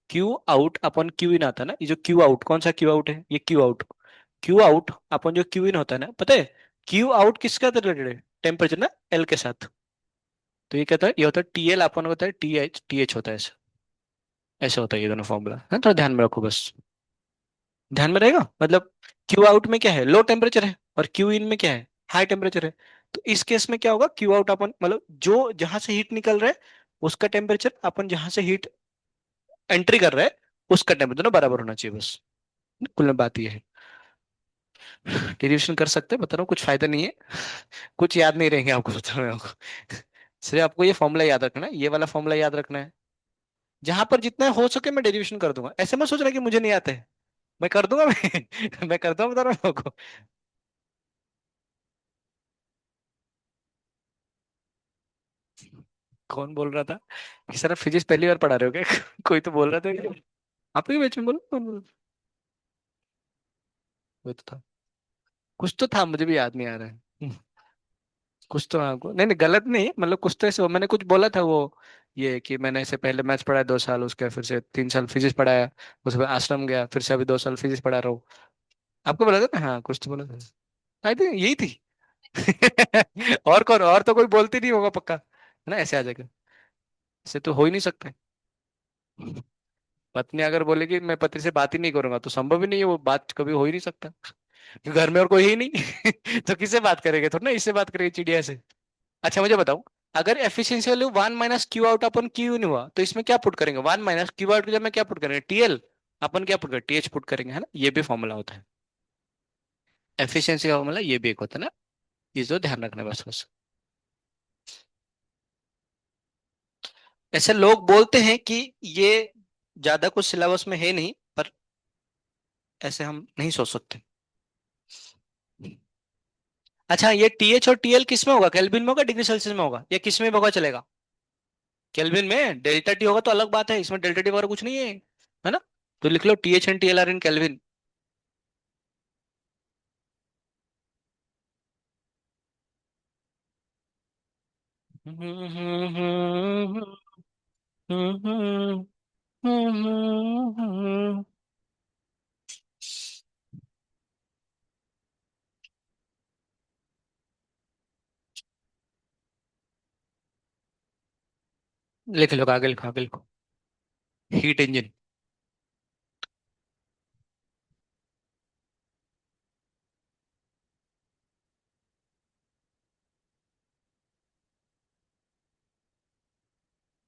Q out upon Q in आता है ना, ये जो क्यू आउट कौन सा क्यू आउट है, ये क्यू आउट, क्यू आउट अपन जो क्यू इन होता है ना, पता है क्यू आउट किसका रिलेटेड है? टेम्परेचर ना, एल के साथ। तो ये कहता है, ये होता है टीएल, अपन को होता है टी एच होता है ऐसे। ऐसे होता है ये दोनों फॉर्मूला है, थोड़ा ध्यान में रखो बस। ध्यान में रहेगा मतलब, क्यू आउट में क्या है, लो टेम्परेचर है, और क्यू इन में क्या है, हाई टेम्परेचर है। तो इस केस में क्या होगा, क्यू आउट अपन मतलब जो जहां से हीट निकल रहा है उसका टेम्परेचर, अपन जहां से हीट एंट्री कर रहा है उसका टेम्परेचर दोनों बराबर होना चाहिए बस। कुल में बात ये है। डेरिवेशन कर सकते हैं, बता रहा हूँ कुछ फायदा नहीं है। कुछ याद नहीं रहेंगे आपको, बता रहा हूँ आपको। सिर्फ आपको ये फॉर्मूला याद रखना है, ये वाला फॉर्मूला याद रखना है। जहां पर जितना हो सके मैं डेरिवेशन कर दूंगा, ऐसे मत सोच रहा कि मुझे नहीं आते हैं। मैं कर दूंगा मैं मैं करता हूँ, बता रहा हूँ आपको। कौन बोल रहा था कि सर आप फिजिक्स पहली बार पढ़ा रहे हो क्या? कोई तो बोल रहा था। आप ही बीच में बोलो, कौन बोल? वो तो था, कुछ तो था, मुझे भी याद नहीं आ रहा है। कुछ तो आपको, नहीं नहीं गलत नहीं, मतलब कुछ तो ऐसे मैंने कुछ बोला था वो, ये कि मैंने इससे पहले मैथ्स पढ़ाया 2 साल, उसके फिर से 3 साल फिजिक्स पढ़ाया, उसके बाद आश्रम गया, फिर से अभी 2 साल फिजिक्स पढ़ा रहा हूँ। आपको बोला था ना, हाँ कुछ तो बोला था। आई थिंक यही थी। और कौन, और तो कोई बोलती नहीं होगा पक्का, है ना, ऐसे आ जाएगा। ऐसे तो हो ही नहीं सकता। पत्नी अगर बोलेगी मैं पति से बात ही नहीं करूंगा, तो संभव ही नहीं है, वो बात कभी हो ही नहीं सकता। घर में और कोई है ही नहीं। तो किससे बात करेंगे, थोड़ा ना इससे बात करेंगे, चिड़िया से। अच्छा मुझे बताओ, अगर efficiency value 1 - Q out upon Q in हुआ, तो इसमें क्या पुट करेंगे, 1 - क्यू आउट की जगह में क्या पुट करेंगे, टीएल। अपन क्या पुट करेंगे, टीएच पुट करेंगे, है ना, ये भी फॉर्मूला होता है। एफिशिएंसी का फॉर्मूला ये भी एक होता है ना, ये जो ध्यान रखना है बस बस। ऐसे लोग बोलते हैं कि ये ज्यादा कुछ सिलेबस में है नहीं, पर ऐसे हम नहीं सोच सकते। अच्छा ये टीएच और टीएल किस में होगा, केल्विन में होगा, डिग्री सेल्सियस में होगा, या किस में भी होगा चलेगा? केल्विन में डेल्टा टी होगा तो अलग बात है, इसमें डेल्टा टी वगैरह कुछ नहीं है ना। तो लिख लो TH and TL are in kelvin. लिख लो, आगे लिखो, आगे लिखो। Heat engine.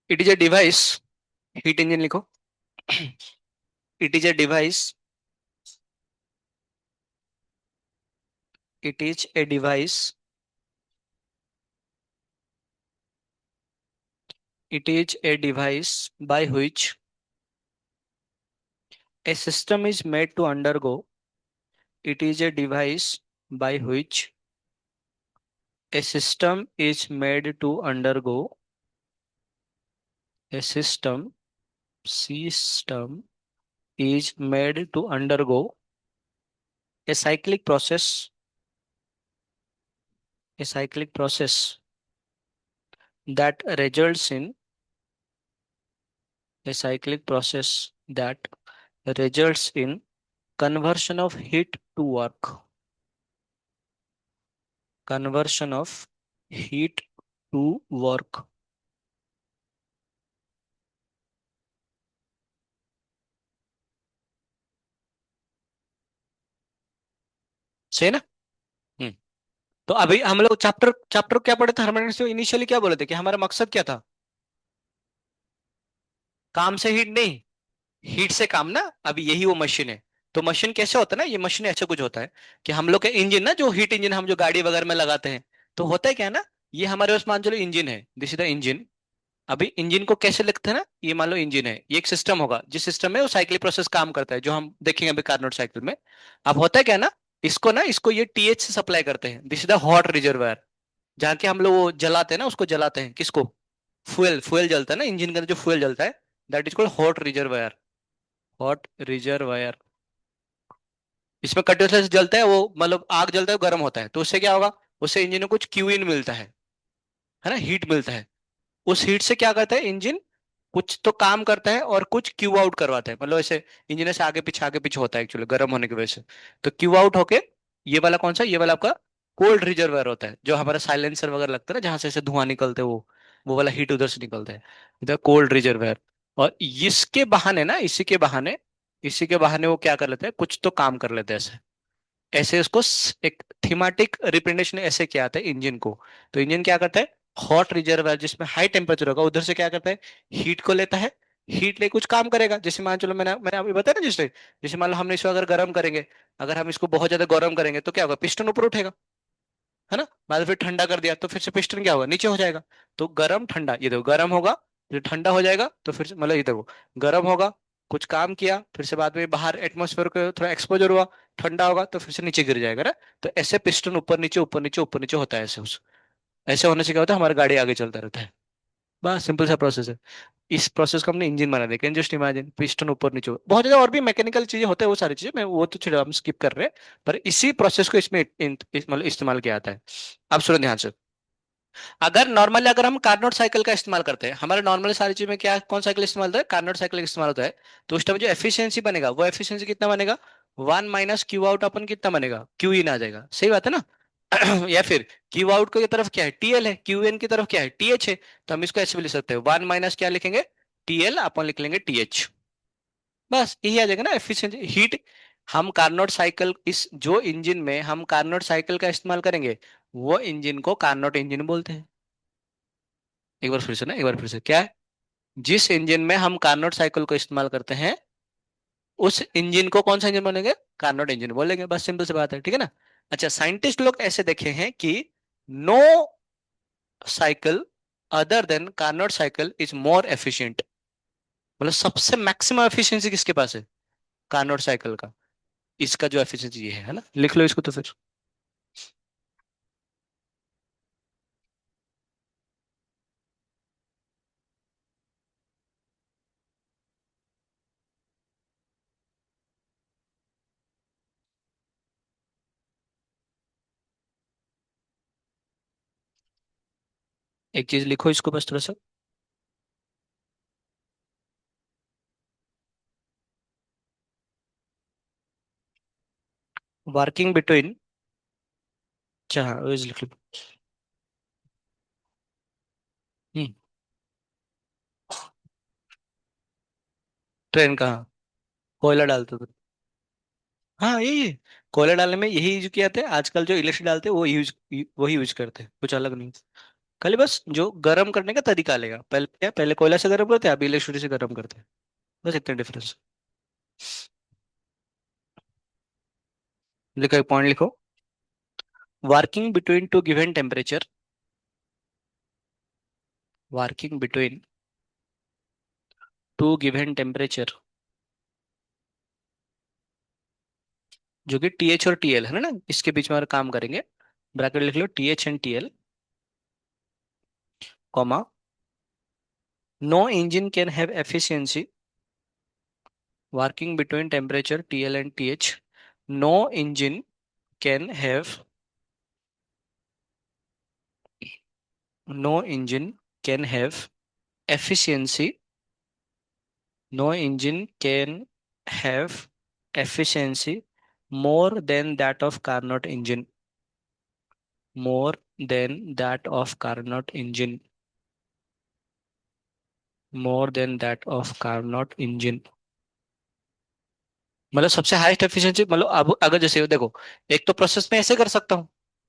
It is a device, heat engine लिखो। It is a device, it is a device, it is a device by which a system is made to undergo, it is a device by which a system is made to undergo, a system is made to undergo a cyclic process, a cyclic process that results in, a cyclic process that results in conversion of heat to work, conversion of heat to work। सही है ना? हम्म। तो अभी हम लोग chapter chapter क्या पढ़े थे, थर्मोडायनेमिक्स में इनिशियली क्या बोले थे कि हमारा मकसद क्या था, काम से हीट नहीं, हीट से काम ना। अभी यही वो मशीन है। तो मशीन कैसे होता है ना, ये मशीन ऐसे कुछ होता है कि हम लोग के इंजन ना, जो हीट इंजन हम जो गाड़ी वगैरह में लगाते हैं, तो होता है क्या है ना, ये हमारे पास मान चलो इंजन है, दिस इज द इंजन। अभी इंजन को कैसे लिखते हैं ना, ये मान लो इंजन है, ये एक सिस्टम होगा, जिस सिस्टम में वो साइक्लिक प्रोसेस काम करता है, जो हम देखेंगे अभी कार्नोट साइकिल में। अब होता है क्या है ना, इसको ये टीएच से सप्लाई करते हैं, this is the hot reservoir. जहाँ के हम लोग वो जलाते हैं ना, उसको जलाते हैं किसको, फ्यूल, फ्यूल जलता है ना इंजन के अंदर, जो फ्यूल जलता है, that is called hot reservoir, hot reservoir. इसमें कंटिन्यूअसली जलता है वो, मतलब आग जलता है, गर्म होता है, तो उससे क्या होगा, उससे इंजन को कुछ क्यूइन मिलता है ना, हीट मिलता है। उस हीट से क्या करता है इंजन, कुछ तो काम करता है और कुछ क्यू आउट करवाता है, मतलब ऐसे इंजन से आगे पीछे होता है एक्चुअली गर्म होने की वजह से। तो क्यू आउट होके ये वाला कौन सा, ये वाला आपका कोल्ड रिजर्वायर होता है, जो हमारा साइलेंसर वगैरह लगता है ना, जहां से ऐसे धुआं निकलते हैं, वो वाला हीट उधर से निकलता है, इधर कोल्ड रिजर्वायर। और इसके बहाने ना, इसी के बहाने वो क्या कर लेते हैं, कुछ तो काम कर लेते हैं ऐसे। ऐसे उसको एक थीमेटिक रिप्रेजेंटेशन ऐसे किया आता है इंजन को। तो इंजन क्या करता है, हॉट रिजर्वायर जिसमें हाई टेम्परेचर होगा, उधर से क्या करता है, हीट को लेता है। हीट ले कुछ काम करेगा, जैसे मान चलो मैंने मैंने अभी बताया ना, जैसे जैसे मान लो हमने इसको अगर गर्म करेंगे, अगर हम इसको बहुत ज्यादा गर्म करेंगे तो क्या होगा, पिस्टन ऊपर उठेगा, है ना। बाद में फिर ठंडा कर दिया तो फिर से पिस्टन क्या होगा, नीचे हो जाएगा। तो गर्म ठंडा, ये देखो गर्म होगा, फिर ठंडा हो जाएगा, तो फिर से मतलब ये देखो, गर्म होगा, कुछ काम किया, फिर से बाद में बाहर एटमोस्फेयर को थोड़ा एक्सपोजर हुआ, ठंडा होगा तो फिर से नीचे गिर जाएगा ना। तो ऐसे पिस्टन ऊपर नीचे ऊपर नीचे ऊपर नीचे होता है ऐसे उस, ऐसे होने से क्या होता है, हमारी गाड़ी आगे चलता रहता है। बस सिंपल सा प्रोसेस है। इस प्रोसेस को हमने इंजन बना दिया, कैन जस्ट इमेजिन, पिस्टन ऊपर नीचे बहुत ज्यादा और भी मैकेनिकल चीजें होते हैं, वो सारी चीजें मैं वो तो छोड़ो, हम स्किप कर रहे हैं। पर इसी प्रोसेस को इसमें मतलब इस्तेमाल किया जाता है। अब सुनो ध्यान से। अगर नॉर्मली अगर हम कार्नोट साइकिल का इस्तेमाल करते हैं, हमारे नॉर्मल सारी चीज में क्या कौन साइकिल इस्तेमाल होता है, कार्नोट साइकिल इस्तेमाल होता है। तो उस टाइम जो एफिशिएंसी बनेगा, वो एफिशिएंसी कितना बनेगा, 1 - क्यू आउट अपन कितना बनेगा, क्यू इन आ जाएगा, सही बात है ना। या फिर क्यू आउट की तरफ क्या है, टीएल है, क्यू इन की तरफ क्या है, टीएच है। तो हम इसको ऐसे भी लिख सकते हैं, 1 - क्या लिखेंगे, टीएल अपन लिख लेंगे टीएच। बस यही आ जाएगा ना एफिशिएंसी हीट। हम कार्नोट साइकिल, इस जो इंजन में हम कार्नोट साइकिल का इस्तेमाल करेंगे, वो इंजन को कार्नोट इंजन बोलते हैं। एक बार फिर से ना, एक बार फिर से, क्या है, जिस इंजन में हम कार्नोट साइकिल को इस्तेमाल करते हैं, उस इंजन को कौन सा इंजन बोलेंगे, कार्नोट इंजन बोलेंगे, बस सिंपल सी बात है, ठीक है ना। अच्छा, साइंटिस्ट लोग ऐसे देखे हैं कि no cycle other than Carnot cycle is more efficient, मतलब सबसे मैक्सिमम एफिशिएंसी किसके पास है, कार्नोट साइकिल का। इसका जो एफिशिएंसी ये है ना, लिख लो इसको तो फिर। एक चीज लिखो इसको बस थोड़ा सा, वर्किंग बिटवीन, अच्छा हाँ वो लिख लो। हम्म, ट्रेन का, हाँ, कोयला डालते थे। हाँ यही है, कोयला डालने में यही यूज किया था, आजकल जो इलेक्ट्रिक डालते हैं वो यूज, वही यूज करते हैं, कुछ अलग नहीं। खाली बस जो गर्म करने का तरीका लेगा, पहले क्या, पहले कोयला से गर्म करते हैं, अभी इलेक्ट्रिसिटी से गर्म करते हैं, बस इतना डिफरेंस। लिखो, एक पॉइंट लिखो, working between two given temperature, working between two given temperature, जो कि टीएच और टीएल है ना, इसके बीच में अगर काम करेंगे, ब्रैकेट लिख लो, TH and TL, comma, no engine can have efficiency working between temperature TL and TH. No engine can have, no engine can have efficiency. No engine can have efficiency more than that of Carnot engine. More than that of Carnot engine. More than that of Carnot engine. मतलब सबसे highest efficiency, मतलब अब अगर जैसे देखो, एक तो process में ऐसे कर सकता हूँ,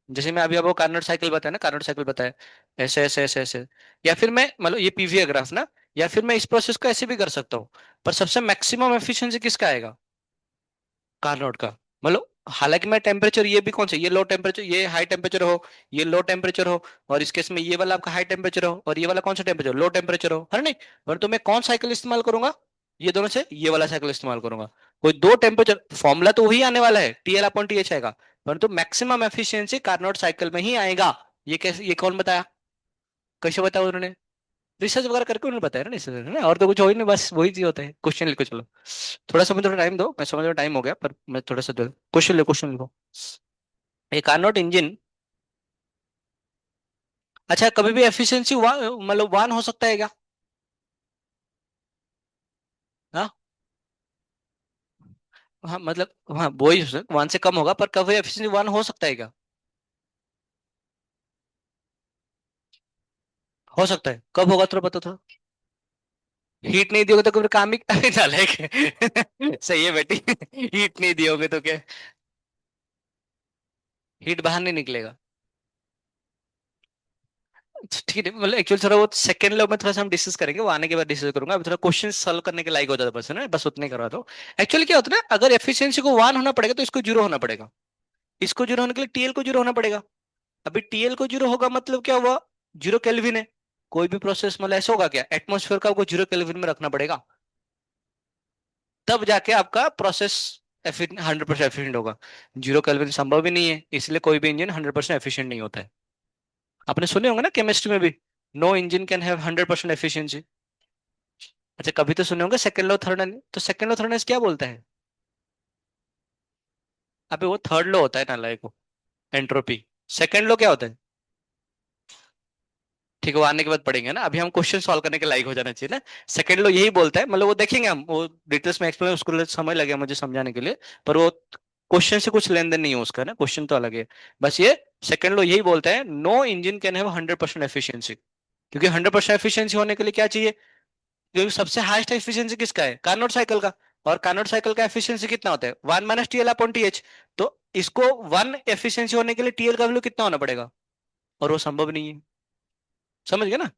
जैसे मैं अभी आपको कार्नोट साइकिल बताया ना, कार्नोट साइकिल बताया, ऐसे ऐसे ऐसे ऐसे, या फिर मैं मतलब ये पीवीए ग्राफ ना, या फिर मैं इस प्रोसेस को ऐसे भी कर सकता हूँ। पर सबसे मैक्सिमम एफिशिएंसी किसका आएगा, कार्नोट का। मतलब हालांकि मैं टेम्परेचर ये भी कौन सा, ये लो टेम्परेचर, ये हाई टेम्परेचर हो, ये लो टेम्परेचर हो, और इस केस में ये वाला आपका हाई टेम्परेचर हो, और ये वाला कौन सा टेम्परेचर, लो टेम्परेचर हो, है नहीं। परंतु मैं कौन साइकिल इस्तेमाल करूंगा, ये दोनों से ये वाला साइकिल इस्तेमाल करूंगा। कोई दो टेम्परेचर फॉर्मूला तो वही आने वाला है, टीएल अपॉन टीएच आएगा, परंतु मैक्सिमम एफिशिएंसी कार्नोट साइकिल में ही आएगा। ये कैसे, ये कौन बताया, कैसे बताया उन्होंने, रिसर्च वगैरह करके उन्होंने बताया ना, रिसर्च है ना, और तो कुछ हो ही नहीं, बस वही चीज होता है। क्वेश्चन लिखो चलो, थोड़ा सा मुझे थोड़ा टाइम दो, मैं समझ रहा टाइम हो गया, पर मैं थोड़ा सा क्वेश्चन लिखो, क्वेश्चन लिखो। ए कार्नोट इंजन, अच्छा कभी भी एफिशिएंसी मतलब 1 हो सकता है क्या, हाँ हाँ मतलब हाँ वही 1 से कम होगा, पर कभी एफिशिएंसी 1 हो सकता है क्या? हो सकता है, कब होगा थोड़ा बता थोड़ा। हीट नहीं दियोगे तो फिर काम ही डालेंगे। सही है बेटी। हीट नहीं दियोगे तो क्या, हीट बाहर नहीं निकलेगा। ठीक है, मतलब एक्चुअली थोड़ा वो सेकंड लॉ में थोड़ा सा हम डिस्कस करेंगे, वो आने के बाद डिस्कस करूंगा, अभी थोड़ा क्वेश्चन सॉल्व करने के लायक हो जाता है बस, है ना, बस उतने करवा दो। एक्चुअली क्या होता है ना, अगर एफिशिएंसी को 1 होना पड़ेगा तो इसको 0 होना पड़ेगा, इसको 0 होने के लिए टीएल को 0 होना पड़ेगा। अभी टीएल को 0 होगा मतलब क्या हुआ, 0 केल्विन है। कोई भी प्रोसेस मतलब ऐसा होगा क्या, एटमोस्फेयर का आपको 0 केल्विन में रखना पड़ेगा, तब जाके आपका प्रोसेस 100% एफिशिएंट होगा। 0 केल्विन संभव ही नहीं है, इसलिए कोई भी इंजन 100% एफिशिएंट नहीं होता है। आपने सुने होंगे ना केमिस्ट्री में भी, no engine can have 100% efficiency. अच्छा कभी तो सुने होंगे सेकंड लॉ थर्ड, तो सेकंड लॉ थर्ड क्या बोलता है? अबे वो थर्ड लॉ होता है ना लाइक, एंट्रोपी। सेकंड लॉ क्या होता है? ठीक है, वो आने के बाद पढ़ेंगे ना, अभी हम क्वेश्चन सॉल्व करने के लायक हो जाना चाहिए ना। सेकंड लॉ यही बोलता है, मतलब वो देखेंगे हम, वो डिटेल्स में एक्सप्लेन, उसको समय लगेगा मुझे समझाने के लिए, पर वो क्वेश्चन से कुछ लेन देन नहीं है उसका ना, क्वेश्चन तो अलग है। बस ये सेकंड लॉ यही बोलता है, no engine can have 100% efficiency. क्योंकि 100% एफिशिएंसी होने के लिए क्या चाहिए, क्योंकि सबसे हाईएस्ट एफिशिएंसी किसका है, कार्नोट साइकिल का। और कार्नोट साइकिल का एफिशिएंसी कितना होता है, 1 - TL/TH। तो इसको 1 एफिशिएंसी होने के लिए टीएल का वैल्यू कितना होना पड़ेगा, और वो संभव नहीं है। समझ गए ना?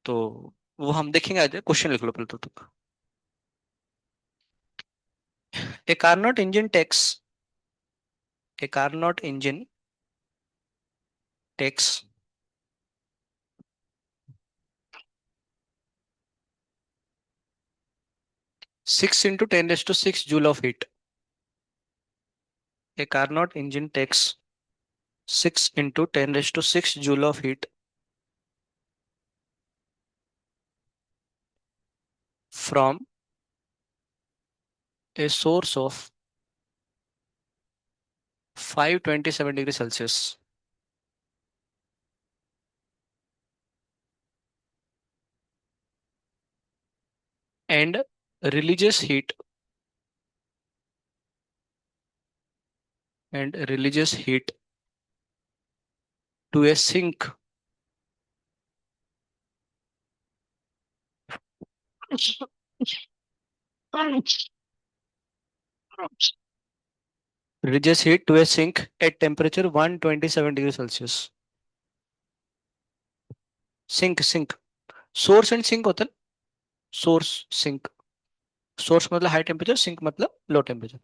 तो वो हम देखेंगे आज, क्वेश्चन लिख लो पहले तो तक। A Carnot engine takes, a Carnot engine takes 6 × 10⁶ joule of heat. A Carnot engine takes 6 × 10⁶ joule of heat from a source of 527 degree Celsius and releases heat to a sink releases heat to a sink at temperature 127 degree Celsius. Sink source and sink होता है, source sink. Source मतलब high temperature, sink मतलब low temperature.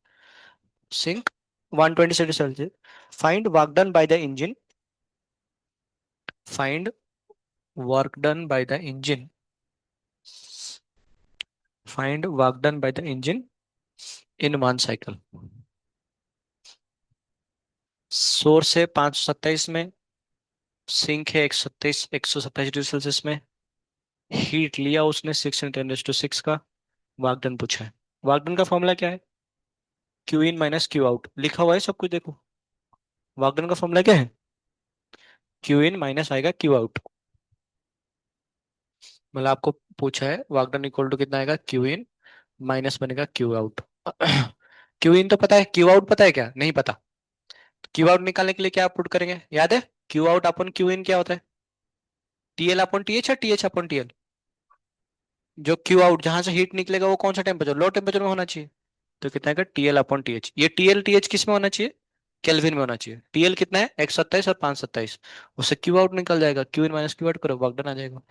Sink 127 degree Celsius. Find work done by the engine, find work done by the engine, find work done by the engine in 1 cycle. Source है 527 में, sink है 127 में, heat लिया उसने 6 × 10⁶ का, वाकडन पूछा है। वाकडन का फॉर्मूला क्या है, Q in minus Q out, लिखा हुआ है सब कुछ देखो। वाकडन का फॉर्मूला क्या है, क्यू इन माइनस आएगा क्यू आउट। मतलब आपको पूछा है वाकडन इक्वल टू कितना आएगा, क्यू इन माइनस बनेगा क्यू आउट। क्यू इन तो पता है, क्यू आउट पता है क्या, नहीं पता? क्यू आउट निकालने के लिए क्या पुट करेंगे, याद है? Q out upon Q in क्या होता है, TL/TH या TH/TL। जो क्यू आउट जहां से हीट निकलेगा वो कौन सा टेम्परेचर, लो टेम्परेचर में होना चाहिए। तो कितना है, TL/TH। ये TL TH किस में होना चाहिए, केल्विन में होना चाहिए। TL कितना है, 127 और 527। उससे क्यू आउट निकल जाएगा, Q in minus Q out करो, वर्क डन आ जाएगा।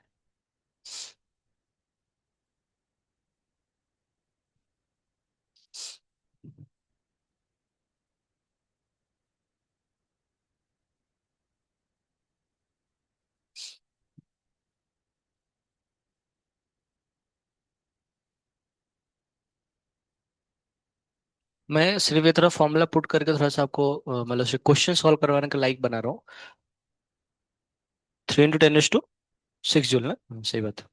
मैं सिर्फ ये थोड़ा फॉर्मूला पुट करके थोड़ा सा आपको मतलब से क्वेश्चन सॉल्व करवाने का लाइक बना रहा हूँ। 3 × 10⁶ जूल ना, सही बात है।